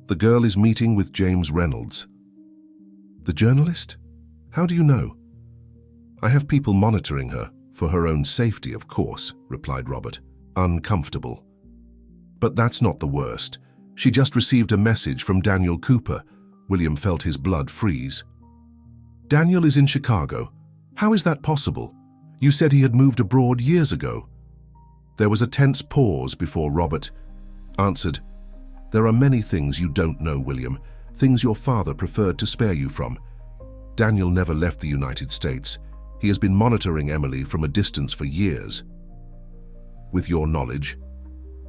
"The girl is meeting with James Reynolds." "The journalist? How do you know?" "I have people monitoring her, for her own safety, of course," replied Robert, uncomfortable. "But that's not the worst. She just received a message from Daniel Cooper." William felt his blood freeze. "Daniel is in Chicago. How is that possible? You said he had moved abroad years ago." There was a tense pause before Robert answered, "There are many things you don't know, William, things your father preferred to spare you from. Daniel never left the United States. He has been monitoring Emily from a distance for years." "With your knowledge?"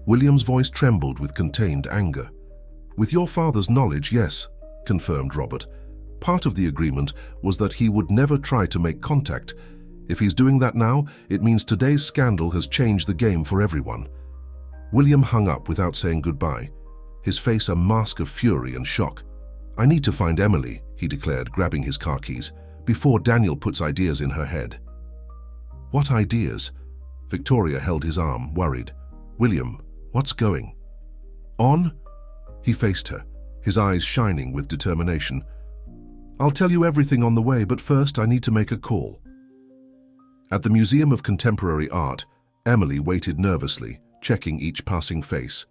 William's voice trembled with contained anger. "With your father's knowledge, yes," confirmed Robert. "Part of the agreement was that he would never try to make contact. If he's doing that now, it means today's scandal has changed the game for everyone." William hung up without saying goodbye, his face a mask of fury and shock. "I need to find Emily," he declared, grabbing his car keys, "before Daniel puts ideas in her head." "What ideas?" Victoria held his arm, worried. "William, what's going on?" He faced her, his eyes shining with determination. "I'll tell you everything on the way, but first I need to make a call." At the Museum of Contemporary Art, Emily waited nervously, checking each passing face.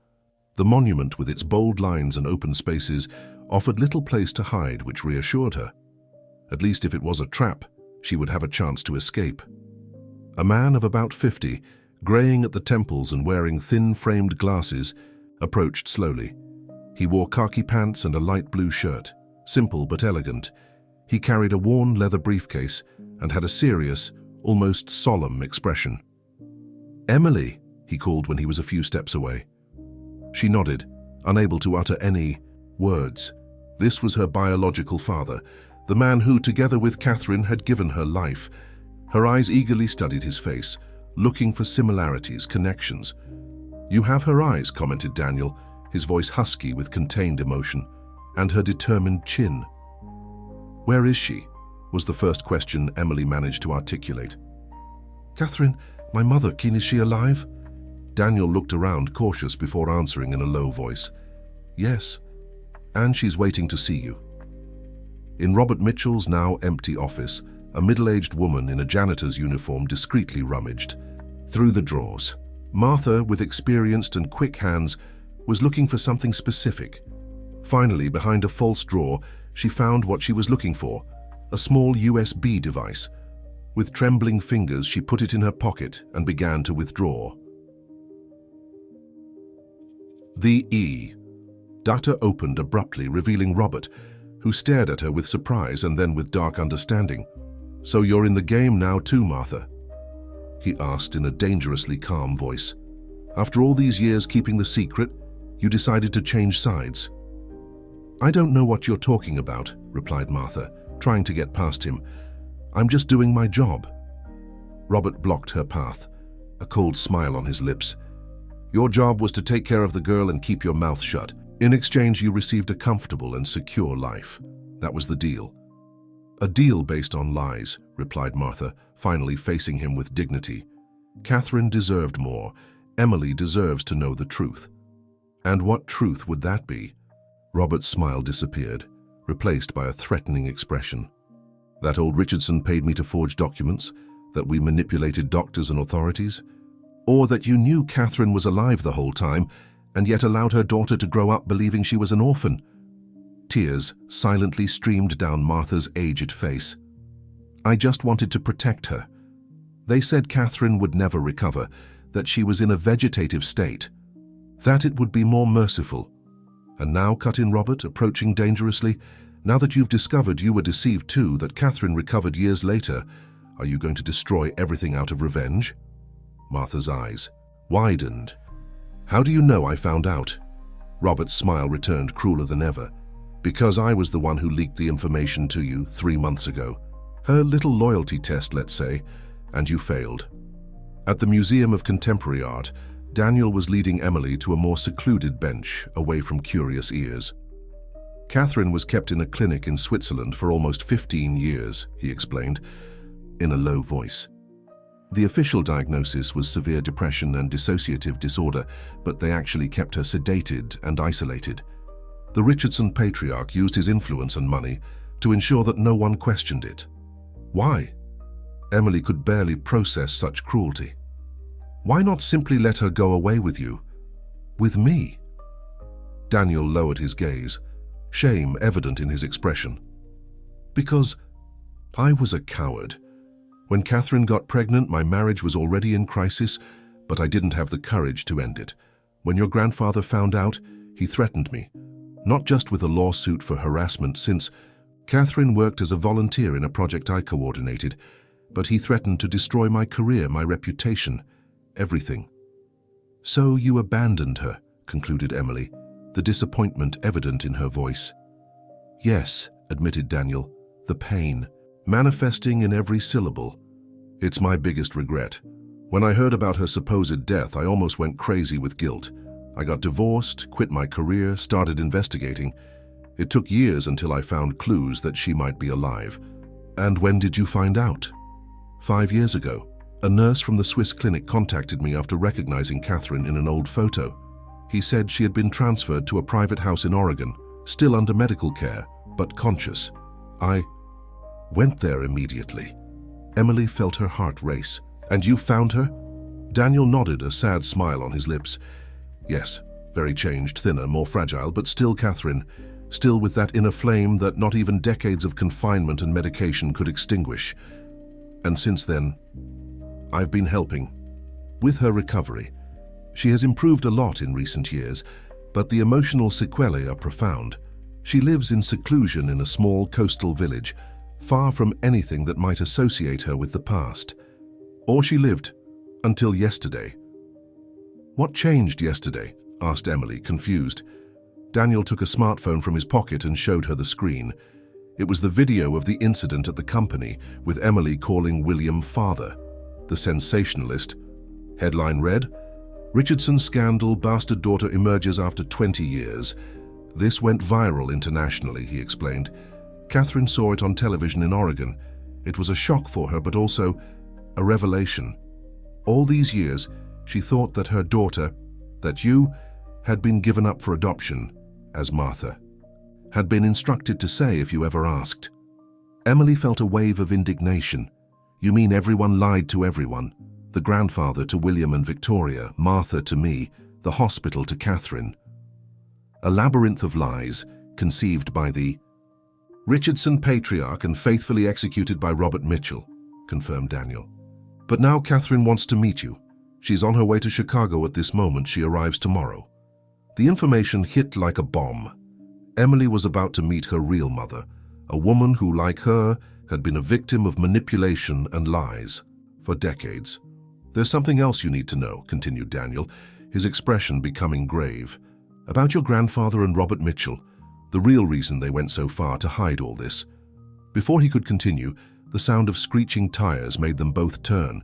The monument, with its bold lines and open spaces, offered little place to hide, which reassured her. At least if it was a trap, she would have a chance to escape. A man of about 50, graying at the temples and wearing thin-framed glasses, approached slowly. He wore khaki pants and a light blue shirt, simple but elegant. He carried a worn leather briefcase and had a serious, almost solemn expression. "Emily," he called when he was a few steps away. She nodded, unable to utter any words. This was her biological father, the man who, together with Catherine, had given her life. Her eyes eagerly studied his face, looking for similarities, connections. "You have her eyes," commented Daniel, his voice husky with contained emotion, "and her determined chin." "Where is she?" was the first question Emily managed to articulate. "Catherine, my mother, is she alive?" Daniel looked around, cautious, before answering in a low voice. "Yes, and she's waiting to see you." In Robert Mitchell's now empty office, a middle-aged woman in a janitor's uniform discreetly rummaged. Through the drawers. Martha, with experienced and quick hands, was looking for something specific. Finally, behind a false drawer, she found what she was looking for, a small USB device. With trembling fingers, she put it in her pocket and began to withdraw. The E. Data opened abruptly, revealing Robert, who stared at her with surprise and then with dark understanding. "So you're in the game now too, Martha?" he asked in a dangerously calm voice. "After all these years keeping the secret, you decided to change sides." "I don't know what you're talking about," replied Martha, trying to get past him. "I'm just doing my job." Robert blocked her path, a cold smile on his lips. "Your job was to take care of the girl and keep your mouth shut. In exchange, you received a comfortable and secure life. That was the deal." "A deal based on lies," replied Martha, finally facing him with dignity. "Catherine deserved more. Emily deserves to know the truth." "And what truth would that be?" Robert's smile disappeared, replaced by a threatening expression. "That old Richardson paid me to forge documents, that we manipulated doctors and authorities, or that you knew Catherine was alive the whole time and yet allowed her daughter to grow up believing she was an orphan." Tears silently streamed down Martha's aged face. "I just wanted to protect her. They said Catherine would never recover, that she was in a vegetative state, that it would be more merciful. And now," cut in Robert, approaching dangerously, "now that you've discovered you were deceived too, that Catherine recovered years later, are you going to destroy everything out of revenge?" Martha's eyes widened. "How do you know I found out?" Robert's smile returned crueler than ever. "Because I was the one who leaked the information to you 3 months ago. Her little loyalty test, let's say, and you failed." At the Museum of Contemporary Art, Daniel was leading Emily to a more secluded bench, away from curious ears. "Catherine was kept in a clinic in Switzerland for almost 15 years, he explained, in a low voice. "The official diagnosis was severe depression and dissociative disorder, but they actually kept her sedated and isolated. The Richardson patriarch used his influence and money to ensure that no one questioned it. Why? Emily could barely process such cruelty. Why not simply let her go away with you? With me?" Daniel lowered his gaze, shame evident in his expression. "Because I was a coward. When Catherine got pregnant, my marriage was already in crisis, but I didn't have the courage to end it. When your grandfather found out, he threatened me, not just with a lawsuit for harassment, since Catherine worked as a volunteer in a project I coordinated, but he threatened to destroy my career, my reputation, everything." "So you abandoned her," concluded Emily, the disappointment evident in her voice. "Yes," admitted Daniel, "the pain, manifesting in every syllable. It's my biggest regret. When I heard about her supposed death, I almost went crazy with guilt. I got divorced, quit my career, started investigating. It took years until I found clues that she might be alive." "And when did you find out?" 5 years ago. A nurse from the Swiss clinic contacted me after recognizing Catherine in an old photo. He said she had been transferred to a private house in Oregon, still under medical care, but conscious. I went there immediately." Emily felt her heart race. "And you found her?" Daniel nodded, a sad smile on his lips. "Yes, very changed, thinner, more fragile, but still Catherine, still with that inner flame that not even decades of confinement and medication could extinguish. And since then, I've been helping with her recovery. She has improved a lot in recent years, but the emotional sequelae are profound. She lives in seclusion in a small coastal village, far from anything that might associate her with the past. Or she lived, until yesterday." "What changed yesterday?" asked Emily, confused. Daniel took a smartphone from his pocket and showed her the screen. It was the video of the incident at the company, with Emily calling William father. The sensationalist. Headline read, "Richardson scandal, bastard daughter emerges after 20 years. This went viral internationally," he explained. "Catherine saw it on television in Oregon. It was a shock for her, but also a revelation. All these years, she thought that her daughter, that you, had been given up for adoption, as Martha had been instructed to say if you ever asked." Emily felt a wave of indignation. "You mean everyone lied to everyone?" The grandfather to William and Victoria, Martha to me, the hospital to Catherine. A labyrinth of lies conceived by the Richardson patriarch and faithfully executed by Robert Mitchell, confirmed Daniel. But now Catherine wants to meet you. She's on her way to Chicago at this moment. She arrives tomorrow. The information hit like a bomb. Emily was about to meet her real mother, a woman who, like her, had been a victim of manipulation and lies for decades. There's something else you need to know, continued Daniel, his expression becoming grave. About your grandfather and Robert Mitchell, the real reason they went so far to hide all this. Before he could continue, the sound of screeching tires made them both turn.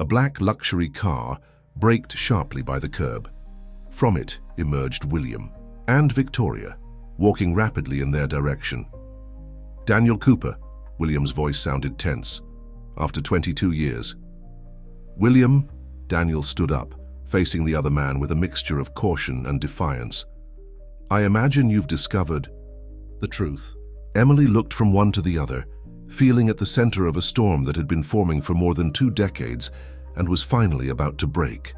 A black luxury car braked sharply by the curb. From it emerged William and Victoria, walking rapidly in their direction. Daniel Cooper, William's voice sounded tense. After 22 years. William, Daniel stood up, facing the other man with a mixture of caution and defiance. I imagine you've discovered the truth. Emily looked from one to the other, feeling at the center of a storm that had been forming for more than 2 decades and was finally about to break.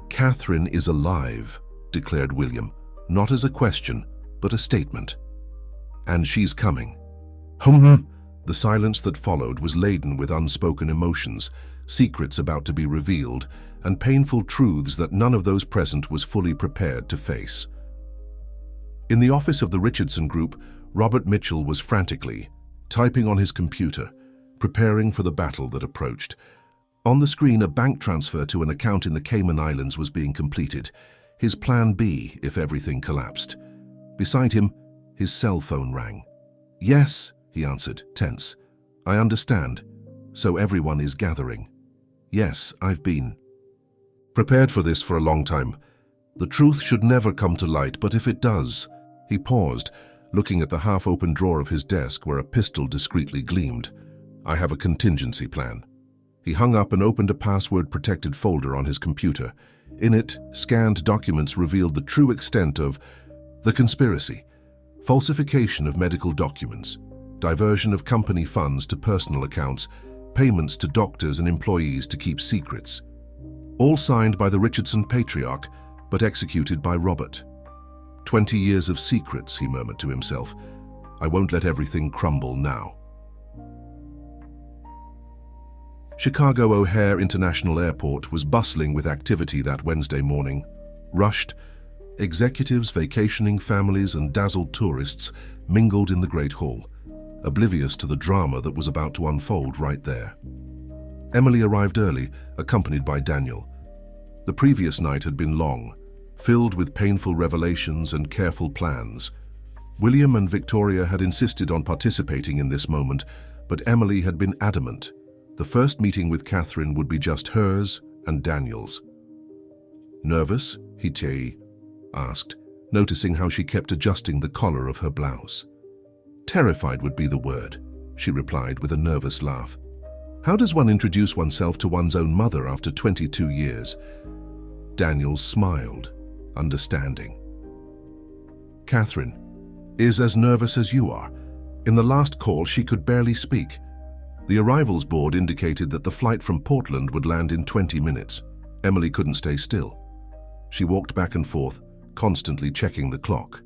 Catherine is alive, declared William, not as a question, but a statement. And she's coming. The silence that followed was laden with unspoken emotions, secrets about to be revealed, and painful truths that none of those present was fully prepared to face. In the office of the Richardson Group, Robert Mitchell was frantically typing on his computer, preparing for the battle that approached. On the screen, a bank transfer to an account in the Cayman Islands was being completed, his plan B if everything collapsed. Beside him, his cell phone rang. Yes, he answered, tense. I understand. So everyone is gathering. Yes, I've been prepared for this for a long time. The truth should never come to light, but if it does... He paused, looking at the half-open drawer of his desk where a pistol discreetly gleamed. I have a contingency plan. He hung up and opened a password-protected folder on his computer. In it, scanned documents revealed the true extent of the conspiracy: falsification of medical documents, diversion of company funds to personal accounts, payments to doctors and employees to keep secrets. All signed by the Richardson patriarch, but executed by Robert. 20 years of secrets, he murmured to himself. I won't let everything crumble now. Chicago O'Hare International Airport was bustling with activity that Wednesday morning. Rushed, executives, vacationing families, and dazzled tourists mingled in the Great Hall, oblivious to the drama that was about to unfold right there. Emily arrived early, accompanied by Daniel. The previous night had been long, filled with painful revelations and careful plans. William and Victoria had insisted on participating in this moment, but Emily had been adamant. The first meeting with Catherine would be just hers and Daniel's. Nervous? He asked, noticing how she kept adjusting the collar of her blouse. Terrified would be the word, she replied with a nervous laugh. How does one introduce oneself to one's own mother after 22 years? Daniel smiled, understanding. Catherine is as nervous as you are. In the last call, she could barely speak. The arrivals board indicated that the flight from Portland would land in 20 minutes. Emily couldn't stay still. She walked back and forth, constantly checking the clock.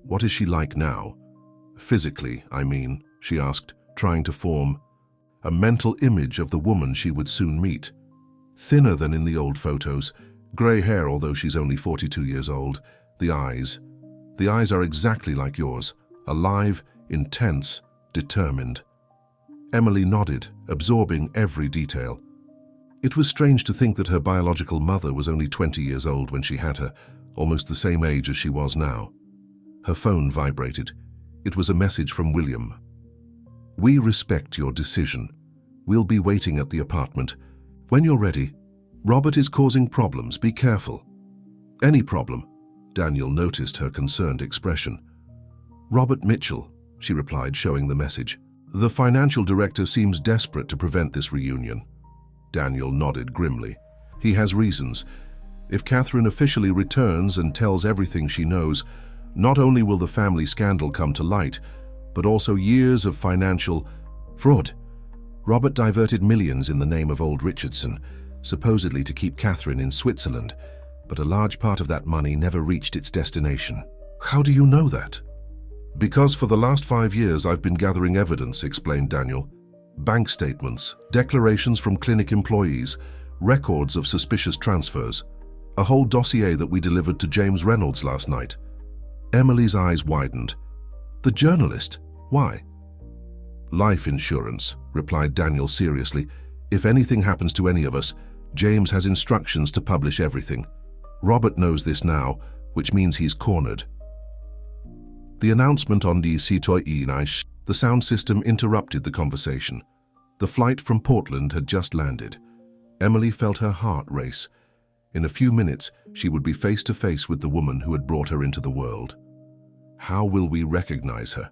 What is she like now? Physically, I mean, she asked, trying to form a mental image of the woman she would soon meet. Thinner than in the old photos, grey hair although she's only 42 years old. The eyes are exactly like yours, alive, intense, determined. Emily nodded, absorbing every detail. It was strange to think that her biological mother was only 20 years old when she had her, almost the same age as she was now. Her phone vibrated. It was a message from William. We respect your decision. We'll be waiting at the apartment. When you're ready. Robert is causing problems. Be careful. Any problem? Daniel noticed her concerned expression. Robert Mitchell, she replied, showing the message. The financial director seems desperate to prevent this reunion. Daniel nodded grimly. He has reasons. If Catherine officially returns and tells everything she knows, not only will the family scandal come to light, but also years of financial fraud. Robert diverted millions in the name of old Richardson, supposedly to keep Catherine in Switzerland, but a large part of that money never reached its destination. How do you know that? Because for the last 5 years I've been gathering evidence, explained Daniel. Bank statements, declarations from clinic employees, records of suspicious transfers, a whole dossier that we delivered to James Reynolds last night. Emily's eyes widened. The journalist? Why? Life insurance, replied Daniel seriously. If anything happens to any of us, James has instructions to publish everything. Robert knows this now, which means he's cornered. The announcement on the Janitor'S, the sound system interrupted the conversation. The flight from Portland had just landed. Emily felt her heart race. In a few minutes, she would be face to face with the woman who had brought her into the world. How will we recognize her?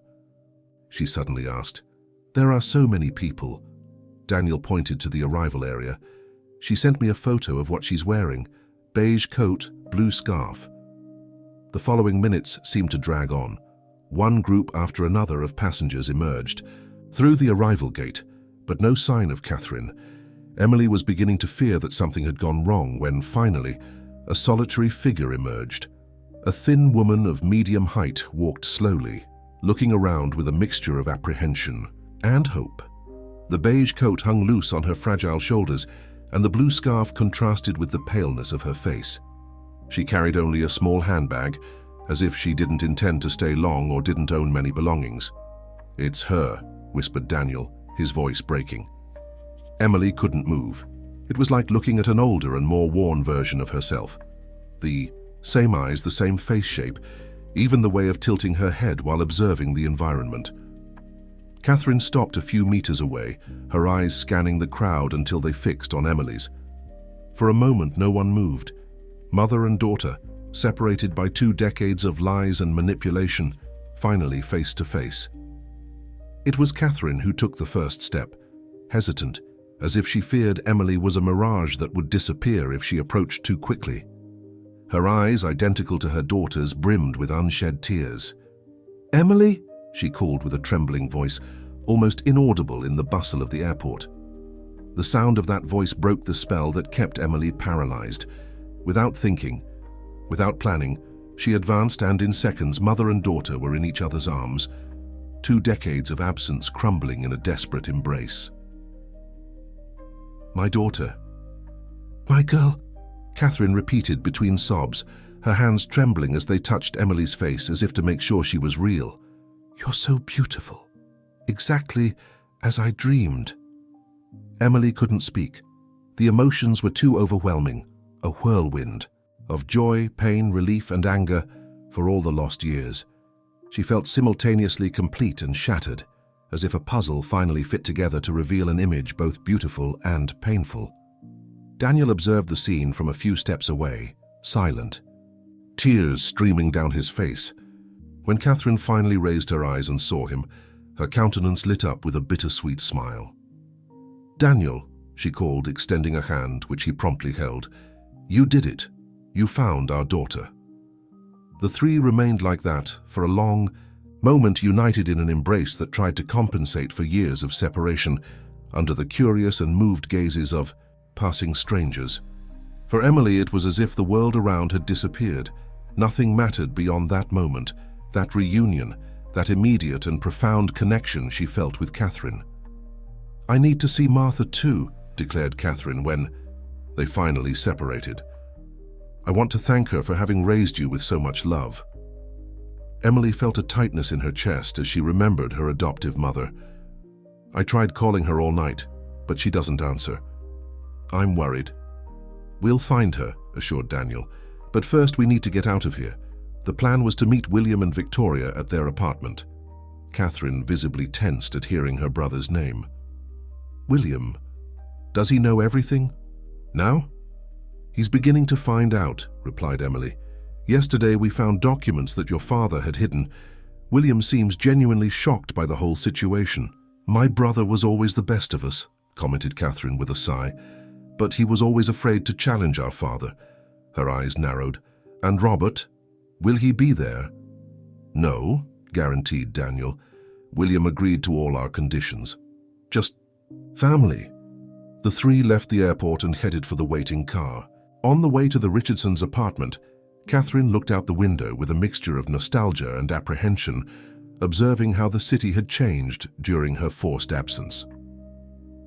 She suddenly asked. There are so many people. Daniel pointed to the arrival area. She sent me a photo of what she's wearing. Beige coat, blue scarf. The following minutes seemed to drag on. One group after another of passengers emerged through the arrival gate, but no sign of Catherine. Emily was beginning to fear that something had gone wrong when, finally, a solitary figure emerged. A thin woman of medium height walked slowly, looking around with a mixture of apprehension and hope. The beige coat hung loose on her fragile shoulders, and the blue scarf contrasted with the paleness of her face. She carried only a small handbag, as if she didn't intend to stay long or didn't own many belongings. It's her, whispered Daniel, his voice breaking. Emily couldn't move. It was like looking at an older and more worn version of herself. The same eyes, the same face shape, even the way of tilting her head while observing the environment. Catherine stopped a few meters away, her eyes scanning the crowd until they fixed on Emily's. For a moment, no one moved. Mother and daughter, separated by 2 decades of lies and manipulation, finally face to face. It was Catherine who took the first step, hesitant, as if she feared Emily was a mirage that would disappear if she approached too quickly. Her eyes, identical to her daughter's, brimmed with unshed tears. "Emily?" she called with a trembling voice, almost inaudible in the bustle of the airport. The sound of that voice broke the spell that kept Emily paralyzed. Without thinking, without planning, she advanced, and in seconds mother and daughter were in each other's arms, 2 decades of absence crumbling in a desperate embrace. "My daughter." "My girl," Catherine repeated between sobs, her hands trembling as they touched Emily's face as if to make sure she was real. "You're so beautiful. Exactly as I dreamed." Emily couldn't speak. The emotions were too overwhelming, a whirlwind of joy, pain, relief, and anger for all the lost years. She felt simultaneously complete and shattered, as if a puzzle finally fit together to reveal an image both beautiful and painful. Daniel observed the scene from a few steps away, silent, tears streaming down his face. When Catherine finally raised her eyes and saw him, her countenance lit up with a bittersweet smile. "Daniel," she called, extending a hand, which he promptly held. "You did it. You found our daughter." The three remained like that for a long moment, united in an embrace that tried to compensate for years of separation, under the curious and moved gazes of passing strangers. For Emily, it was as if the world around had disappeared. Nothing mattered beyond that moment, that reunion, that immediate and profound connection she felt with Catherine. "I need to see Martha too," declared Catherine when they finally separated. "I want to thank her for having raised you with so much love." Emily felt a tightness in her chest as she remembered her adoptive mother. "I tried calling her all night, but she doesn't answer. I'm worried." "We'll find her," assured Daniel. "But first we need to get out of here." The plan was to meet William and Victoria at their apartment. Catherine visibly tensed at hearing her brother's name. "William? Does he know everything? Now?" "He's beginning to find out," replied Emily. "Yesterday we found documents that your father had hidden. William seems genuinely shocked by the whole situation." "My brother was always the best of us," commented Catherine with a sigh. "But he was always afraid to challenge our father." Her eyes narrowed. "And Robert? Will he be there?" "No," guaranteed Daniel. "William agreed to all our conditions. Just Family. The three left the airport and headed for the waiting car. On the way to the Richardsons' apartment, Catherine looked out the window with a mixture of nostalgia and apprehension, observing how the city had changed during her forced absence.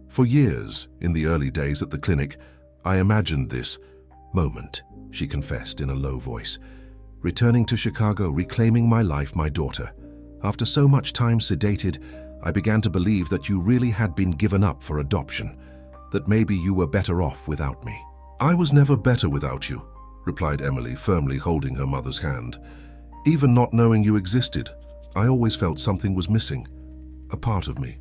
For years, in the early days at the clinic, I imagined this moment, she confessed in a low voice. Returning to Chicago, reclaiming my life, my daughter. After so much time sedated, I began to believe that you really had been given up for adoption, that maybe you were better off without me. I was never better without you, replied Emily, firmly holding her mother's hand. Even not knowing you existed, I always felt something was missing, a part of me.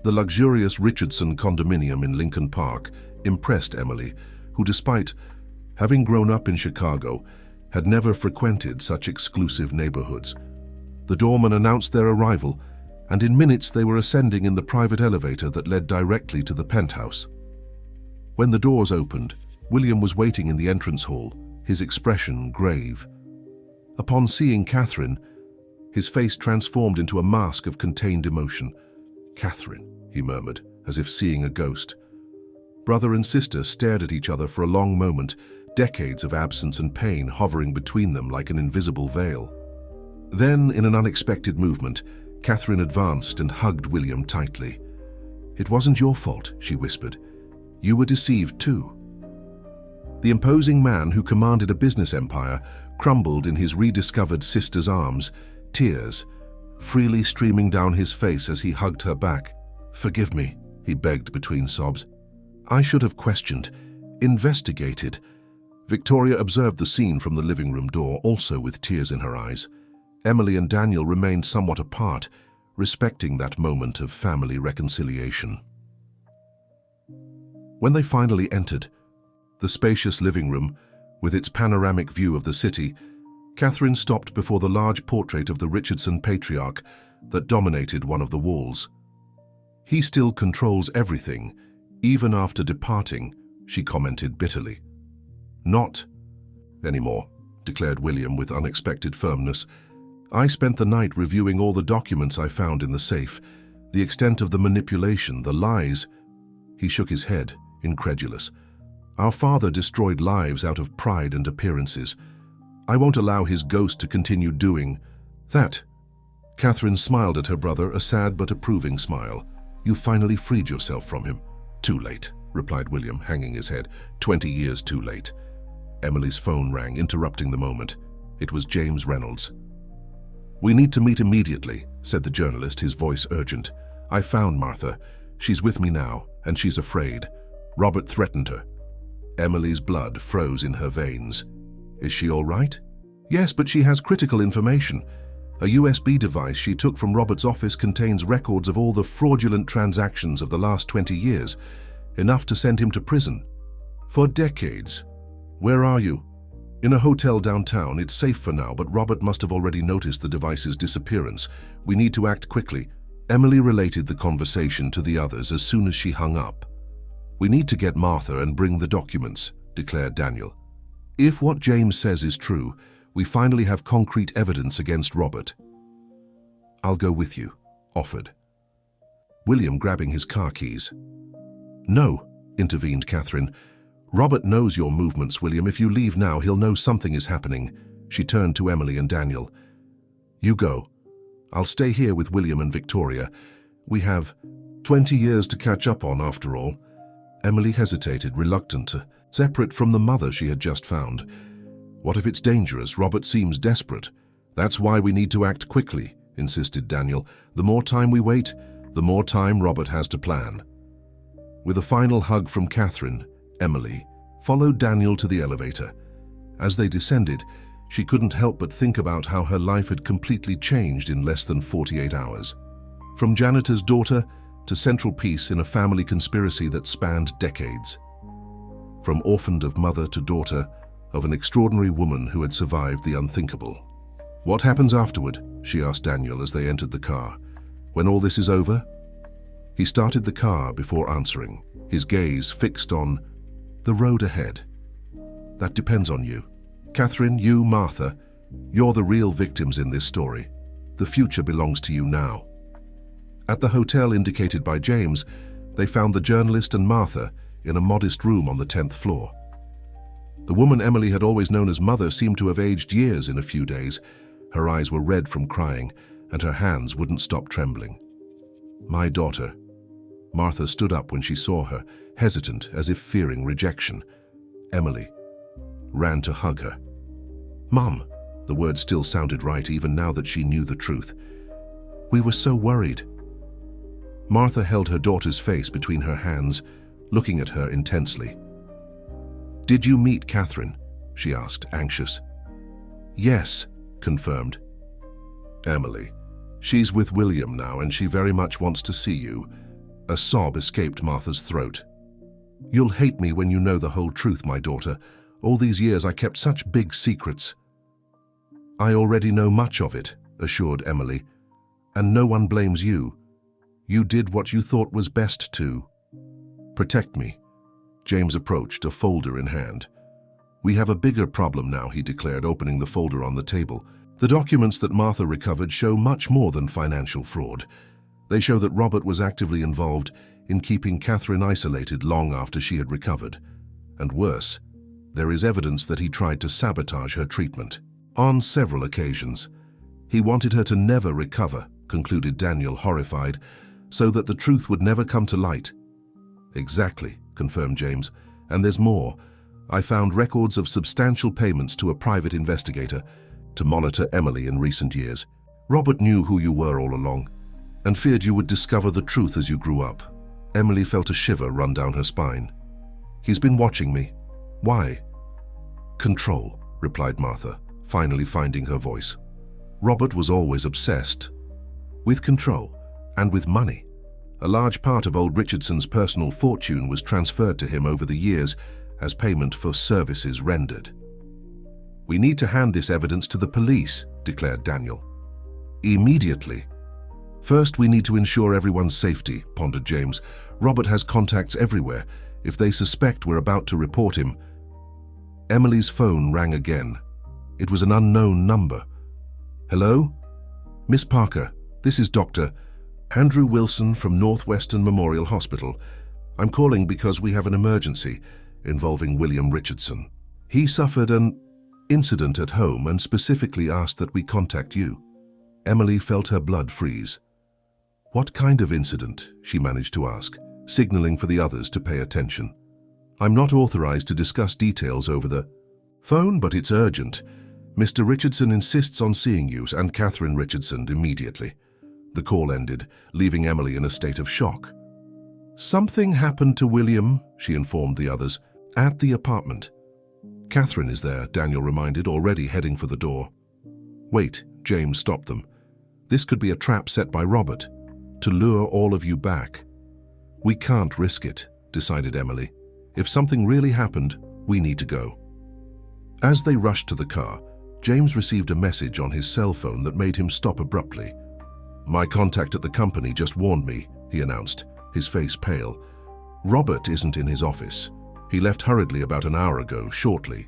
The luxurious Richardson condominium in Lincoln Park impressed Emily, who, despite having grown up in Chicago, had never frequented such exclusive neighborhoods. The doorman announced their arrival, and in minutes they were ascending in the private elevator that led directly to the penthouse. When the doors opened, William was waiting in the entrance hall, his expression grave. Upon seeing Catherine, his face transformed into a mask of contained emotion. "Catherine," he murmured, as if seeing a ghost. Brother and sister stared at each other for a long moment, decades of absence and pain hovering between them like an invisible veil. Then, in an unexpected movement, Catherine advanced and hugged William tightly. "It wasn't your fault," she whispered. "You were deceived too." The imposing man who commanded a business empire crumbled in his rediscovered sister's arms, tears freely streaming down his face as he hugged her back. "Forgive me," he begged between sobs. "I should have questioned, investigated." Victoria observed the scene from the living room door, also with tears in her eyes. Emily and Daniel remained somewhat apart, respecting that moment of family reconciliation. When they finally entered the spacious living room, with its panoramic view of the city, Catherine stopped before the large portrait of the Richardson patriarch that dominated one of the walls. "He still controls everything, even after departing," she commented bitterly. "Not anymore," declared William with unexpected firmness. "I spent the night reviewing all the documents I found in the safe, the extent of the manipulation, the lies." He shook his head, incredulous. "Our father destroyed lives out of pride and appearances. I won't allow his ghost to continue doing that." Catherine smiled at her brother, a sad but approving smile. "You finally freed yourself from him." "Too late," replied William, hanging his head. 20 years too late." Emily's phone rang, interrupting the moment. It was James Reynolds. "We need to meet immediately," said the journalist, his voice urgent. "I found Martha. She's with me now, and she's afraid. Robert threatened her." Emily's blood froze in her veins. "Is she all right?" "Yes, but she has critical information. A USB device she took from Robert's office contains records of all the fraudulent transactions of the last 20 years, enough to send him to prison. For decades." "Where are you?" "In a hotel downtown. It's safe for now, but Robert must have already noticed the device's disappearance. We need to act quickly." Emily related the conversation to the others as soon as she hung up. "We need to get Martha and bring the documents," declared Daniel. "If what James says is true, we finally have concrete evidence against Robert." "I'll go with you," offered William, grabbing his car keys. "No," intervened Catherine. "Robert knows your movements, William. If you leave now, he'll know something is happening." She turned to Emily and Daniel. "You go. I'll stay here with William and Victoria. We have 20 years to catch up on, after all." Emily hesitated, reluctant to separate from the mother she had just found. "What if it's dangerous? Robert seems desperate." "That's why we need to act quickly," insisted Daniel. "The more time we wait, the more time Robert has to plan." With a final hug from Catherine, Emily followed Daniel to the elevator. As they descended, she couldn't help but think about how her life had completely changed in less than 48 hours. From janitor's daughter to central piece in a family conspiracy that spanned decades. From orphaned of mother to daughter of an extraordinary woman who had survived the unthinkable. "What happens afterward?" she asked Daniel as they entered the car. "When all this is over?" He started the car before answering, his gaze fixed on the road ahead. "That depends on you. Catherine, you, Martha, you're the real victims in this story. The future belongs to you now." At the hotel indicated by James, They found the journalist and Martha in a modest room on the 10th floor. The woman Emily had always known as Mother seemed to have aged years in a few days. Her eyes were red from crying, and her hands wouldn't stop trembling. "My daughter." Martha stood up when she saw her, hesitant, as if fearing rejection. Emily ran to hug her. "Mom," the words still sounded right even now that she knew the truth. "We were so worried." Martha held her daughter's face between her hands, looking at her intensely. "Did you meet Catherine?" she asked, anxious. "Yes," confirmed. "Emily, she's with William now and she very much wants to see you." A sob escaped Martha's throat. "You'll hate me when you know the whole truth, my daughter. All these years I kept such big secrets." "I already know much of it," assured Emily. "And no one blames you. You did what you thought was best to protect me." James approached, a folder in hand. "We have a bigger problem now," he declared, opening the folder on the table. "The documents that Martha recovered show much more than financial fraud. They show that Robert was actively involved in keeping Catherine isolated long after she had recovered. And worse, there is evidence that he tried to sabotage her treatment. On several occasions. He wanted her to never recover," concluded Daniel, horrified, "so that the truth would never come to light." "Exactly," confirmed James. "And there's more. I found records of substantial payments to a private investigator to monitor Emily in recent years. Robert knew who you were all along and feared you would discover the truth as you grew up." Emily felt a shiver run down her spine. "He's been watching me. Why?" "Control," replied Martha, finally finding her voice. "Robert was always obsessed with control and with money. A large part of old Richardson's personal fortune was transferred to him over the years as payment for services rendered." "We need to hand this evidence to the police," declared Daniel. "Immediately." "First, we need to ensure everyone's safety," pondered James. "Robert has contacts everywhere. If they suspect we're about to report him..." Emily's phone rang again. It was an unknown number. "Hello? Miss Parker, this is Dr. Andrew Wilson from Northwestern Memorial Hospital. I'm calling because we have an emergency involving William Richardson. He suffered an incident at home and specifically asked that we contact you." Emily felt her blood freeze. "What kind of incident?" she managed to ask, signaling for the others to pay attention. "I'm not authorized to discuss details over the phone, but it's urgent. Mr. Richardson insists on seeing you and Catherine Richardson immediately." The call ended, leaving Emily in a state of shock. "Something happened to William," she informed the others, "at the apartment." "Catherine is there," Daniel reminded, already heading for the door. "Wait," James stopped them. "This could be a trap set by Robert to lure all of you back." "We can't risk it," decided Emily. "If something really happened, we need to go." As they rushed to the car, James received a message on his cell phone that made him stop abruptly. "My contact at the company just warned me," he announced, his face pale. "Robert isn't in his office. He left hurriedly about an hour ago, shortly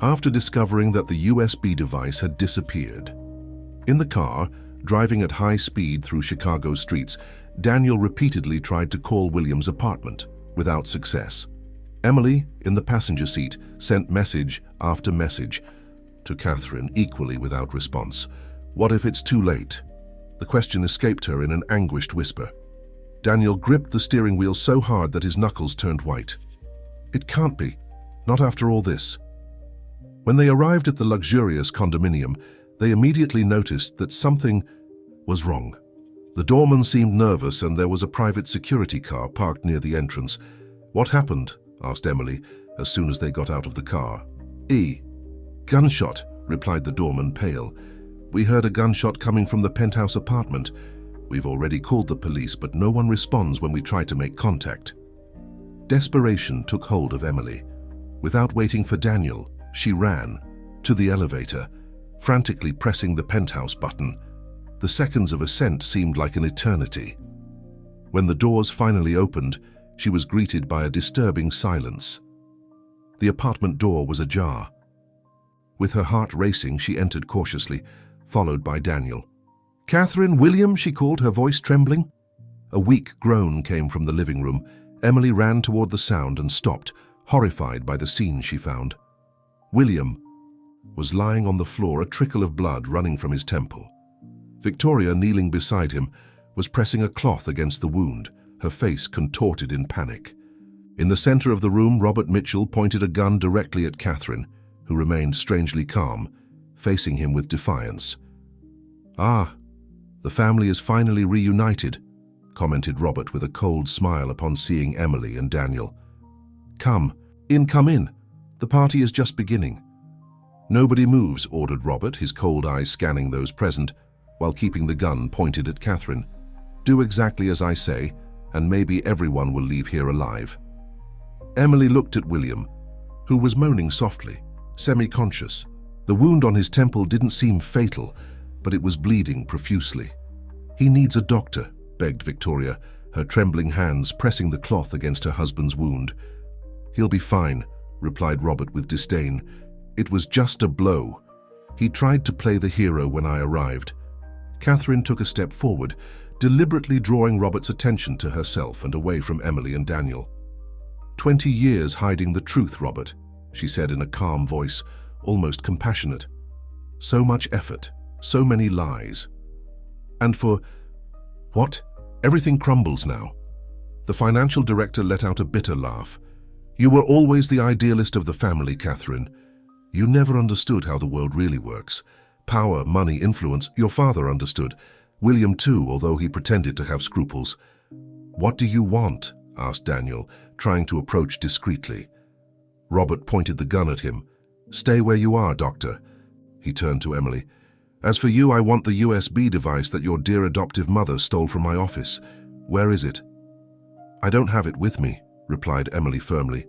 after discovering that the USB device had disappeared." In the car, driving at high speed through Chicago's streets, Daniel repeatedly tried to call William's apartment, without success. Emily, in the passenger seat, sent message after message to Catherine, equally without response. What if it's too late? The question escaped her in an anguished whisper. Daniel gripped the steering wheel so hard that his knuckles turned white. It can't be. Not after all this. When they arrived at the luxurious condominium, they immediately noticed that something was wrong. The doorman seemed nervous and there was a private security car parked near the entrance. "What happened?" asked Emily as soon as they got out of the car. "Gunshot," replied the doorman, pale. "We heard a gunshot coming from the penthouse apartment. We've already called the police, but no one responds when we try to make contact." Desperation took hold of Emily. Without waiting for Daniel, she ran to the elevator, frantically pressing the penthouse button. The seconds of ascent seemed like an eternity. When the doors finally opened, she was greeted by a disturbing silence. The apartment door was ajar. With her heart racing, she entered cautiously, followed by Daniel. "Catherine, William," she called, her voice trembling. A weak groan came from the living room. Emily ran toward the sound and stopped, horrified by the scene she found. William was lying on the floor, a trickle of blood running from his temple. Victoria, kneeling beside him, was pressing a cloth against the wound, her face contorted in panic. In the center of the room, Robert Mitchell pointed a gun directly at Catherine, who remained strangely calm, facing him with defiance. "Ah, the family is finally reunited," commented Robert with a cold smile upon seeing Emily and Daniel. Come in. The party is just beginning." "Nobody moves," ordered Robert, his cold eyes scanning those present, while keeping the gun pointed at Catherine. "Do exactly as I say, and maybe everyone will leave here alive." Emily looked at William, who was moaning softly, semi-conscious. The wound on his temple didn't seem fatal, but it was bleeding profusely. "He needs a doctor," begged Victoria, her trembling hands pressing the cloth against her husband's wound. "He'll be fine," replied Robert with disdain. "It was just a blow. He tried to play the hero when I arrived." Catherine took a step forward, deliberately drawing Robert's attention to herself and away from Emily and Daniel. 20 years hiding the truth, Robert," she said in a calm voice, almost compassionate. "So much effort, so many lies. And for what? Everything crumbles now." The financial director let out a bitter laugh. "You were always the idealist of the family, Catherine. You never understood how the world really works. Power, money, influence, your father understood. William too, although he pretended to have scruples." "What do you want?" asked Daniel, trying to approach discreetly. Robert pointed the gun at him. "Stay where you are, doctor." He turned to Emily. "As for you, I want the USB device that your dear adoptive mother stole from my office. Where is it?" "I don't have it with me," replied Emily firmly.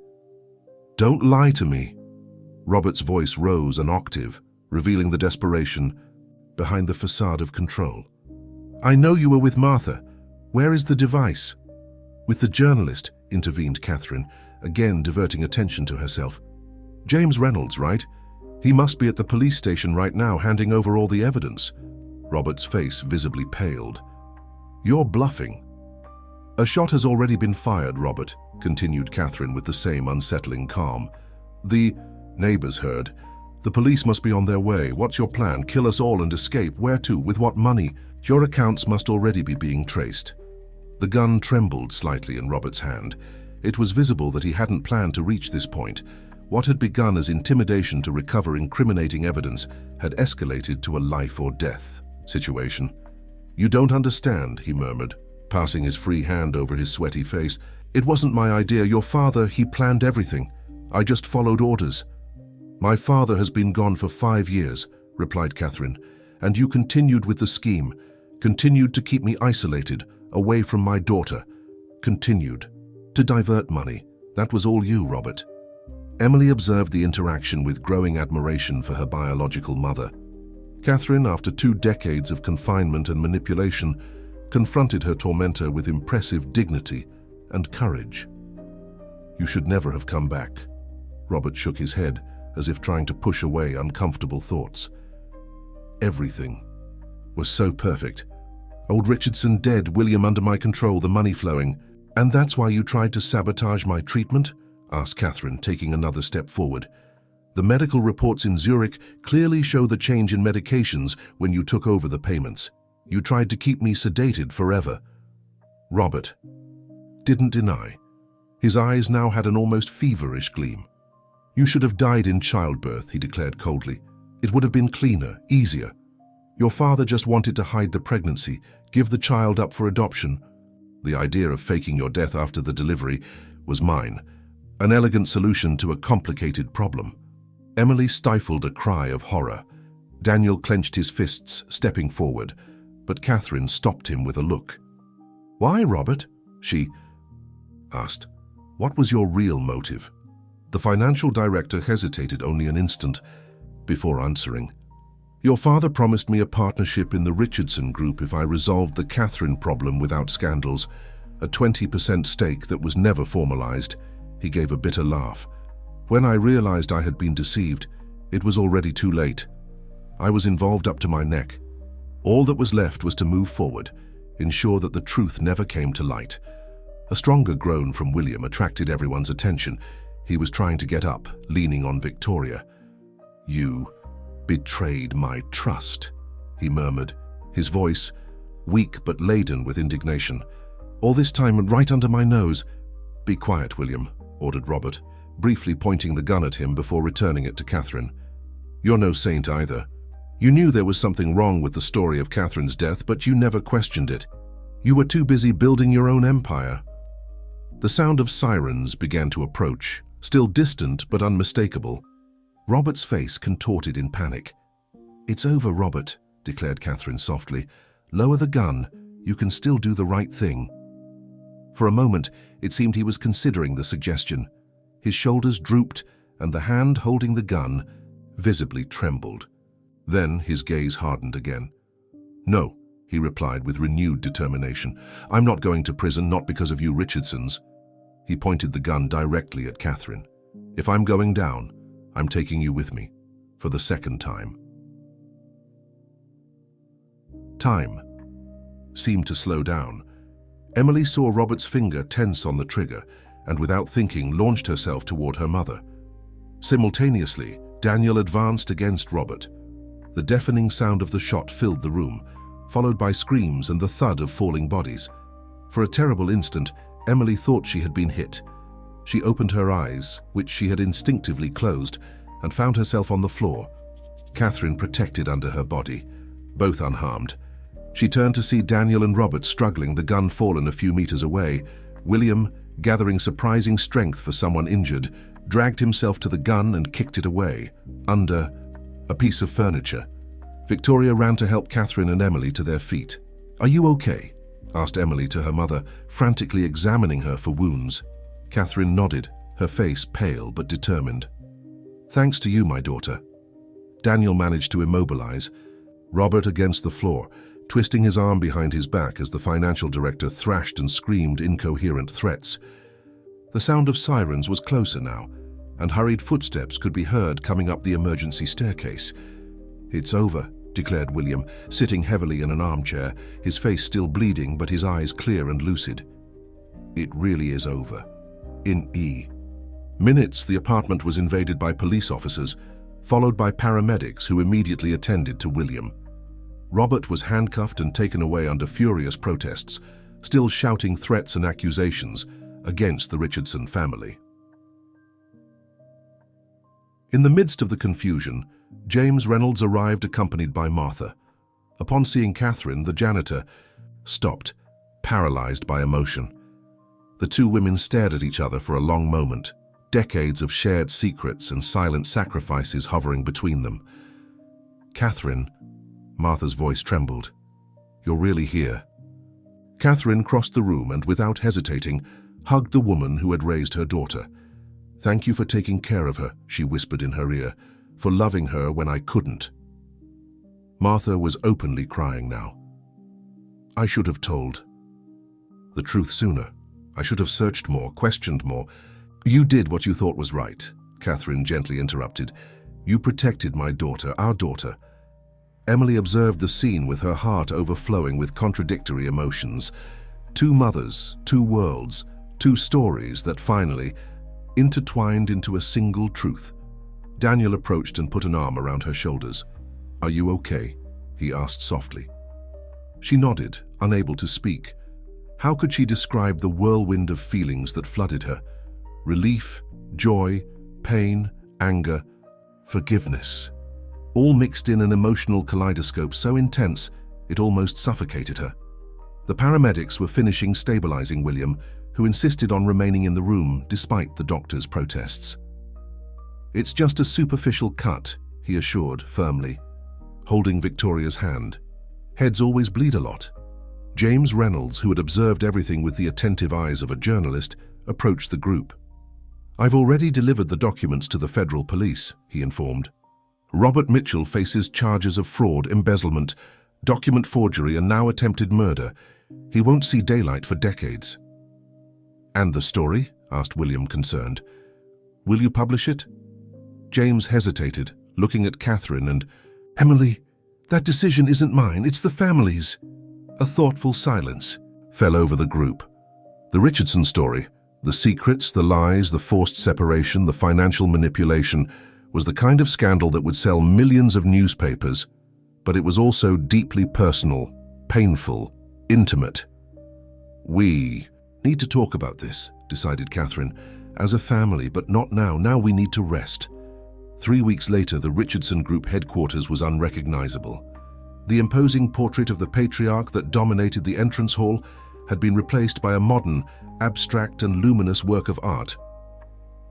"Don't lie to me." Robert's voice rose an octave, revealing the desperation behind the facade of control. "I know you were with Martha. Where is the device?" "With the journalist," intervened Catherine, again diverting attention to herself. "James Reynolds, right? He must be at the police station right now, handing over all the evidence." Robert's face visibly paled. "You're bluffing." "A shot has already been fired, Robert," continued Catherine with the same unsettling calm. "The neighbors heard. The police must be on their way. What's your plan? Kill us all and escape? Where to? With what money? Your accounts must already be being traced." The gun trembled slightly in Robert's hand. It was visible that he hadn't planned to reach this point. What had begun as intimidation to recover incriminating evidence had escalated to a life-or-death situation. "You don't understand," he murmured, passing his free hand over his sweaty face. "It wasn't my idea. Your father, he planned everything. I just followed orders." "My father has been gone for 5 years," replied Catherine, "and you continued with the scheme, continued to keep me isolated, away from my daughter, continued to divert money. That was all you, Robert." Emily observed the interaction with growing admiration for her biological mother. Catherine, after 2 decades of confinement and manipulation, confronted her tormentor with impressive dignity and courage. "You should never have come back." Robert shook his head, as if trying to push away uncomfortable thoughts. "Everything was so perfect. Old Richardson dead, William under my control, the money flowing. And that's why you tried to sabotage my treatment?" asked Catherine, taking another step forward. "The medical reports in Zurich clearly show the change in medications when you took over the payments. You tried to keep me sedated forever." Robert didn't deny. His eyes now had an almost feverish gleam. "You should have died in childbirth," he declared coldly. "It would have been cleaner, easier. Your father just wanted to hide the pregnancy, give the child up for adoption. The idea of faking your death after the delivery was mine, an elegant solution to a complicated problem." Emily stifled a cry of horror. Daniel clenched his fists, stepping forward, but Catherine stopped him with a look. "Why, Robert?" she asked. "What was your real motive?" The financial director hesitated only an instant before answering. "Your father promised me a partnership in the Richardson Group if I resolved the Catherine problem without scandals, a 20% stake that was never formalized." He gave a bitter laugh. "When I realized I had been deceived, it was already too late. I was involved up to my neck. All that was left was to move forward, ensure that the truth never came to light. A stronger groan from William attracted everyone's attention. He was trying to get up, leaning on Victoria. "You betrayed my trust," he murmured, his voice weak but laden with indignation. "All this time and right under my nose." "Be quiet, William," ordered Robert, briefly pointing the gun at him before returning it to Catherine. "You're no saint either. You knew there was something wrong with the story of Catherine's death, but you never questioned it. You were too busy building your own empire." The sound of sirens began to approach, still distant but unmistakable. Robert's face contorted in panic. "It's over, Robert," declared Catherine softly. "Lower the gun. You can still do the right thing." For a moment, it seemed he was considering the suggestion. His shoulders drooped, and the hand holding the gun visibly trembled. Then his gaze hardened again. "No," he replied with renewed determination. "I'm not going to prison, not because of you Richardsons." He pointed the gun directly at Catherine. "If I'm going down, I'm taking you with me, for the second time." Time seemed to slow down. Emily saw Robert's finger tense on the trigger and, without thinking, launched herself toward her mother. Simultaneously, Daniel advanced against Robert. The deafening sound of the shot filled the room, followed by screams and the thud of falling bodies. For a terrible instant, Emily thought she had been hit. She opened her eyes, which she had instinctively closed, and found herself on the floor. Catherine protected under her body, both unharmed. She turned to see Daniel and Robert struggling, the gun fallen a few meters away. William, gathering surprising strength for someone injured, dragged himself to the gun and kicked it away, under a piece of furniture. Victoria ran to help Catherine and Emily to their feet. "Are you okay?" asked Emily to her mother, frantically examining her for wounds. Catherine nodded, her face pale but determined. "Thanks to you, my daughter." Daniel managed to immobilize Robert against the floor, twisting his arm behind his back as the financial director thrashed and screamed incoherent threats. The sound of sirens was closer now, and hurried footsteps could be heard coming up the emergency staircase. "It's over," declared William, sitting heavily in an armchair, his face still bleeding but his eyes clear and lucid. "It really is over. In minutes, the apartment was invaded by police officers, followed by paramedics who immediately attended to William. Robert was handcuffed and taken away under furious protests, still shouting threats and accusations against the Richardson family. In the midst of the confusion, James Reynolds arrived accompanied by Martha. Upon seeing Catherine, the janitor stopped, paralyzed by emotion. The two women stared at each other for a long moment, decades of shared secrets and silent sacrifices hovering between them. "Catherine," Martha's voice trembled. "You're really here." Catherine crossed the room and, without hesitating, hugged the woman who had raised her daughter. "Thank you for taking care of her," she whispered in her ear, "for loving her when I couldn't." Martha was openly crying now. "I should have told the truth sooner. I should have searched more, questioned more." "You did what you thought was right," Catherine gently interrupted. "You protected my daughter, our daughter." Emily observed the scene with her heart overflowing with contradictory emotions. Two mothers, two worlds, two stories that finally intertwined into a single truth. Daniel approached and put an arm around her shoulders. "Are you okay?" he asked softly. She nodded, unable to speak. How could she describe the whirlwind of feelings that flooded her? Relief, joy, pain, anger, forgiveness. All mixed in an emotional kaleidoscope so intense it almost suffocated her. The paramedics were finishing stabilizing William, who insisted on remaining in the room despite the doctor's protests. "It's just a superficial cut," he assured firmly, holding Victoria's hand. "Heads always bleed a lot." James Reynolds, who had observed everything with the attentive eyes of a journalist, approached the group. "I've already delivered the documents to the federal police," he informed. "Robert Mitchell faces charges of fraud, embezzlement, document forgery, and now attempted murder. He won't see daylight for decades." "And the story?" asked William, concerned. "Will you publish it?" James hesitated, looking at Catherine and, "Emily, that decision isn't mine, it's the family's." A thoughtful silence fell over the group. The Richardson story, the secrets, the lies, the forced separation, the financial manipulation, was the kind of scandal that would sell millions of newspapers, but it was also deeply personal, painful, intimate. We need to talk about this, decided Catherine, as a family, but not now. Now we need to rest. 3 weeks later, the Richardson Group headquarters was unrecognizable. The imposing portrait of the patriarch that dominated the entrance hall had been replaced by a modern, abstract and luminous work of art.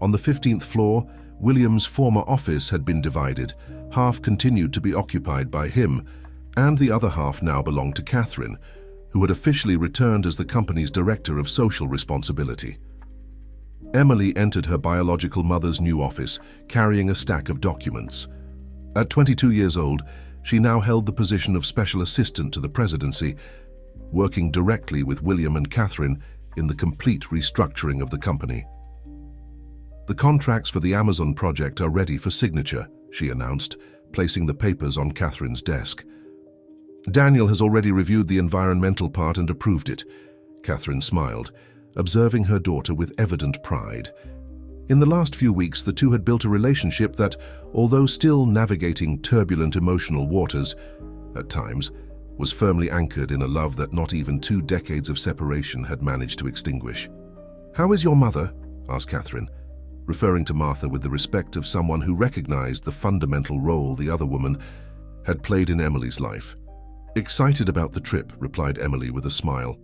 On the 15th floor, William's former office had been divided. Half continued to be occupied by him, and the other half now belonged to Catherine, who had officially returned as the company's director of social responsibility. Emily entered her biological mother's new office, carrying a stack of documents. At 22 years old, she now held the position of special assistant to the presidency, working directly with William and Catherine in the complete restructuring of the company. The contracts for the Amazon project are ready for signature, she announced, placing the papers on Catherine's desk. Daniel has already reviewed the environmental part and approved it. Catherine smiled, observing her daughter with evident pride. In the last few weeks, the two had built a relationship that, although still navigating turbulent emotional waters, at times, was firmly anchored in a love that not even 2 decades of separation had managed to extinguish. "How is your mother?" asked Catherine, referring to Martha with the respect of someone who recognized the fundamental role the other woman had played in Emily's life. "Excited about the trip," replied Emily with a smile.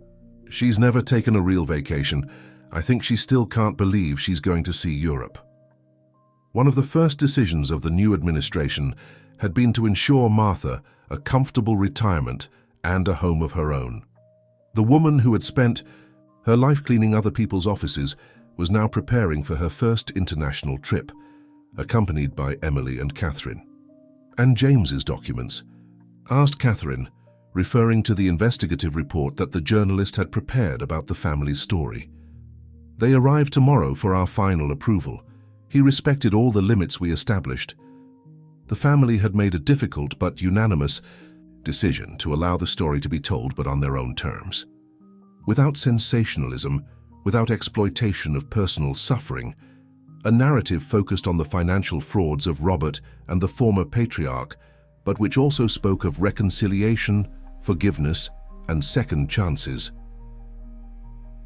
"She's never taken a real vacation. I think she still can't believe she's going to see Europe." One of the first decisions of the new administration had been to ensure Martha a comfortable retirement and a home of her own. The woman who had spent her life cleaning other people's offices was now preparing for her first international trip, accompanied by Emily and Catherine. "And James's documents?" asked Catherine, referring to the investigative report that the journalist had prepared about the family's story. "They arrive tomorrow for our final approval. He respected all the limits we established. The family had made a difficult but unanimous decision to allow the story to be told, but on their own terms. Without sensationalism, without exploitation of personal suffering, a narrative focused on the financial frauds of Robert and the former patriarch, but which also spoke of reconciliation, forgiveness, and second chances.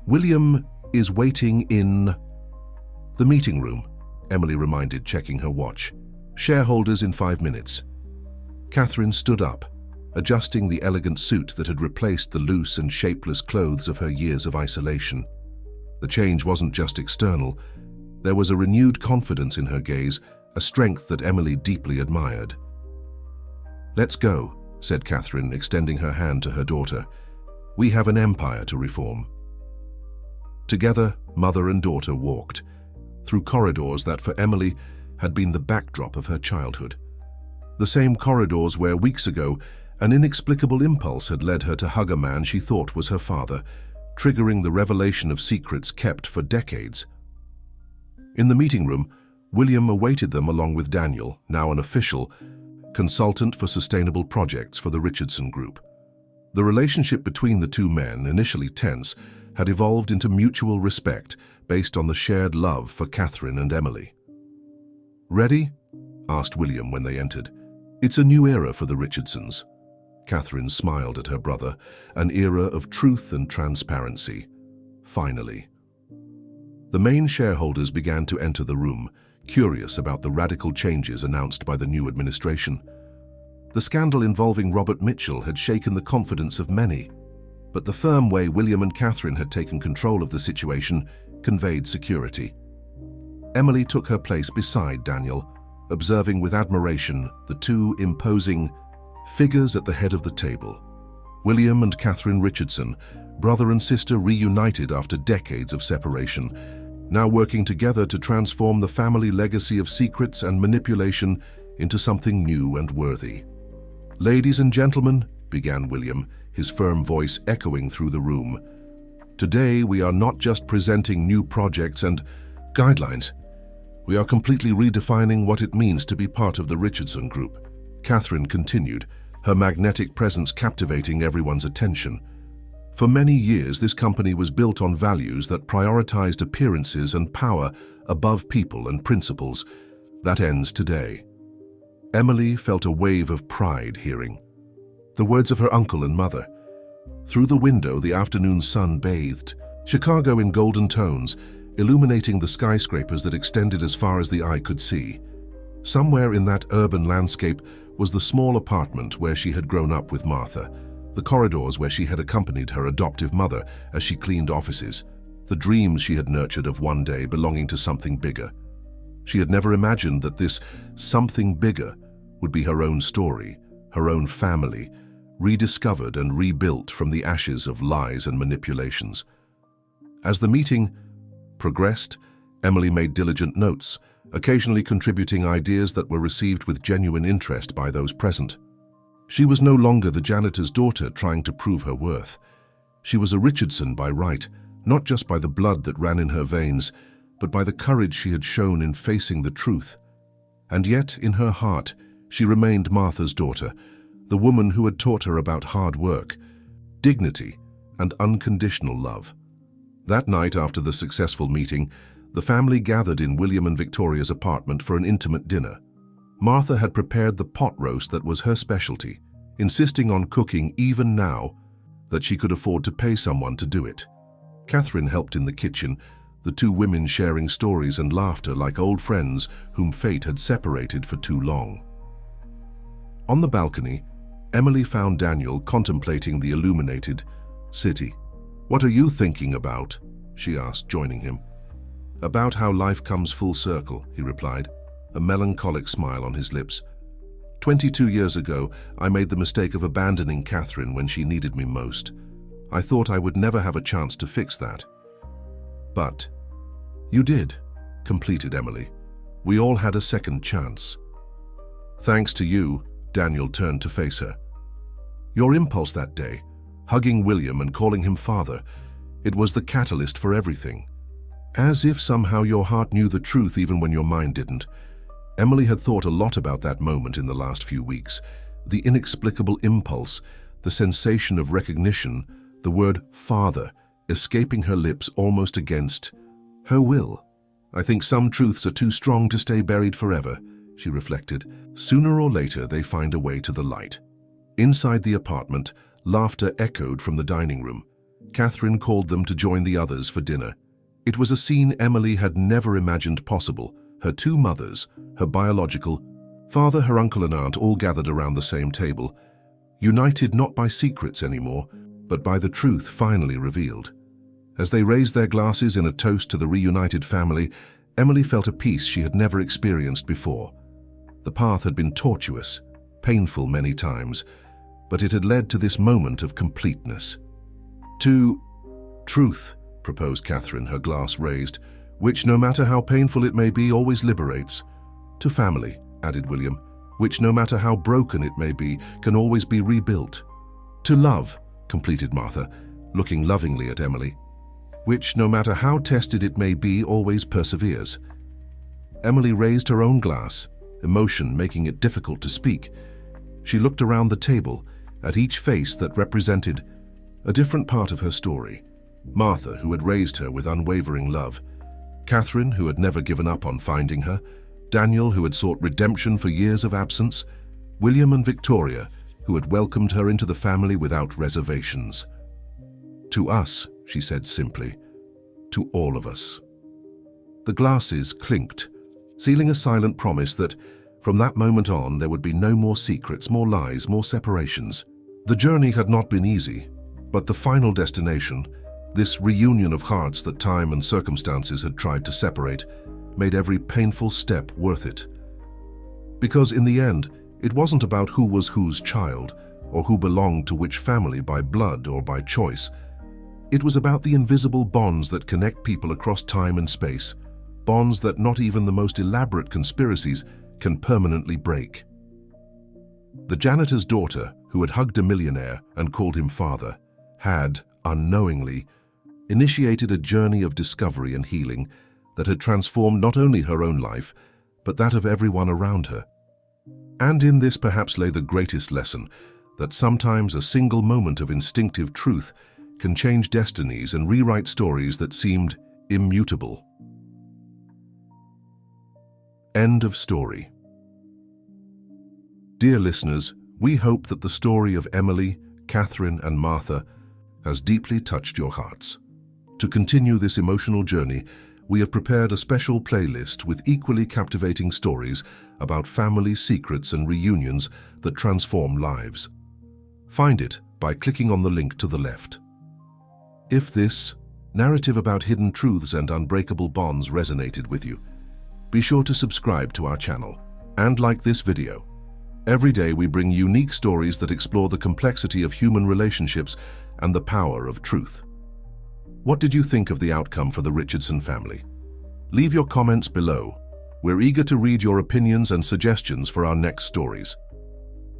"William is waiting in the meeting room," Emily reminded, checking her watch. "Shareholders in 5 minutes." Catherine stood up, adjusting the elegant suit that had replaced the loose and shapeless clothes of her years of isolation. The change wasn't just external. There was a renewed confidence in her gaze, a strength that Emily deeply admired. "Let's go," said Catherine, extending her hand to her daughter. "We have an empire to reform." Together, mother and daughter walked through corridors that for Emily had been the backdrop of her childhood. The same corridors where weeks ago an inexplicable impulse had led her to hug a man she thought was her father, triggering the revelation of secrets kept for decades. In the meeting room, William awaited them along with Daniel, now an official consultant for sustainable projects for the Richardson Group. The relationship between the two men, initially tense, had evolved into mutual respect based on the shared love for Catherine and Emily. "Ready?" asked William when they entered. "It's a new era for the Richardsons." Catherine smiled at her brother, an era of truth and transparency. Finally. The main shareholders began to enter the room, curious about the radical changes announced by the new administration. The scandal involving Robert Mitchell had shaken the confidence of many, but the firm way William and Catherine had taken control of the situation conveyed security. Emily took her place beside Daniel, observing with admiration the two imposing figures at the head of the table. William and Catherine Richardson, brother and sister reunited after decades of separation, now working together to transform the family legacy of secrets and manipulation into something new and worthy. "Ladies and gentlemen," began William, his firm voice echoing through the room, "today we are not just presenting new projects and guidelines. We are completely redefining what it means to be part of the Richardson Group." Catherine continued, her magnetic presence captivating everyone's attention. For many years, this company was built on values that prioritized appearances and power above people and principles. That ends today. Emily felt a wave of pride hearing the words of her uncle and mother. Through the window, the afternoon sun bathed Chicago in golden tones, illuminating the skyscrapers that extended as far as the eye could see. Somewhere in that urban landscape was the small apartment where she had grown up with Martha, the corridors where she had accompanied her adoptive mother as she cleaned offices, the dreams she had nurtured of one day belonging to something bigger. She had never imagined that this something bigger would be her own story, her own family, rediscovered and rebuilt from the ashes of lies and manipulations. As the meeting progressed, Emily made diligent notes, occasionally contributing ideas that were received with genuine interest by those present. She was no longer the janitor's daughter trying to prove her worth. She was a Richardson by right, not just by the blood that ran in her veins, but by the courage she had shown in facing the truth. And yet, in her heart, she remained Martha's daughter, the woman who had taught her about hard work, dignity, and unconditional love. That night, after the successful meeting, the family gathered in William and Victoria's apartment for an intimate dinner. Martha had prepared the pot roast that was her specialty, insisting on cooking even now that she could afford to pay someone to do it. Catherine helped in the kitchen, the two women sharing stories and laughter like old friends whom fate had separated for too long. On the balcony, Emily found Daniel contemplating the illuminated city. "What are you thinking about?" she asked, joining him. "About how life comes full circle," he replied, a melancholic smile on his lips. 22 years ago, I made the mistake of abandoning Catherine when she needed me most. I thought I would never have a chance to fix that. But you did, completed Emily. We all had a second chance. Thanks to you, Daniel turned to face her. Your impulse that day, hugging William and calling him father, it was the catalyst for everything. As if somehow your heart knew the truth even when your mind didn't. Emily had thought a lot about that moment in the last few weeks. The inexplicable impulse, the sensation of recognition, the word father, escaping her lips almost against her will. I think some truths are too strong to stay buried forever, she reflected. Sooner or later they find a way to the light. Inside the apartment, laughter echoed from the dining room. Catherine called them to join the others for dinner. It was a scene Emily had never imagined possible. Her two mothers, her biological father, her uncle and aunt all gathered around the same table, united not by secrets anymore, but by the truth finally revealed. As they raised their glasses in a toast to the reunited family, Emily felt a peace she had never experienced before. The path had been tortuous, painful many times, but it had led to this moment of completeness. To truth, proposed Catherine, her glass raised, which, no matter how painful it may be, always liberates. To family, added William, which, no matter how broken it may be, can always be rebuilt. To love, completed Martha, looking lovingly at Emily, which, no matter how tested it may be, always perseveres. Emily raised her own glass, emotion making it difficult to speak. She looked around the table, at each face that represented a different part of her story. Martha, who had raised her with unwavering love. Catherine, who had never given up on finding her. Daniel, who had sought redemption for years of absence. William and Victoria, who had welcomed her into the family without reservations. To us, she said simply, to all of us. The glasses clinked, sealing a silent promise that, from that moment on, there would be no more secrets, more lies, more separations. The journey had not been easy, but the final destination, this reunion of hearts that time and circumstances had tried to separate, made every painful step worth it. Because in the end, it wasn't about who was whose child, or who belonged to which family by blood or by choice. It was about the invisible bonds that connect people across time and space, bonds that not even the most elaborate conspiracies can permanently break. The janitor's daughter, who had hugged a millionaire and called him father, had, unknowingly, initiated a journey of discovery and healing that had transformed not only her own life, but that of everyone around her. And in this perhaps lay the greatest lesson, that sometimes a single moment of instinctive truth can change destinies and rewrite stories that seemed immutable. End of story. Dear listeners, we hope that the story of Emily, Catherine, and Martha has deeply touched your hearts. To continue this emotional journey, we have prepared a special playlist with equally captivating stories about family secrets and reunions that transform lives. Find it by clicking on the link to the left. If this narrative about hidden truths and unbreakable bonds resonated with you, be sure to subscribe to our channel and like this video. Every day we bring unique stories that explore the complexity of human relationships and the power of truth. What did you think of the outcome for the Richardson family? Leave your comments below. We're eager to read your opinions and suggestions for our next stories.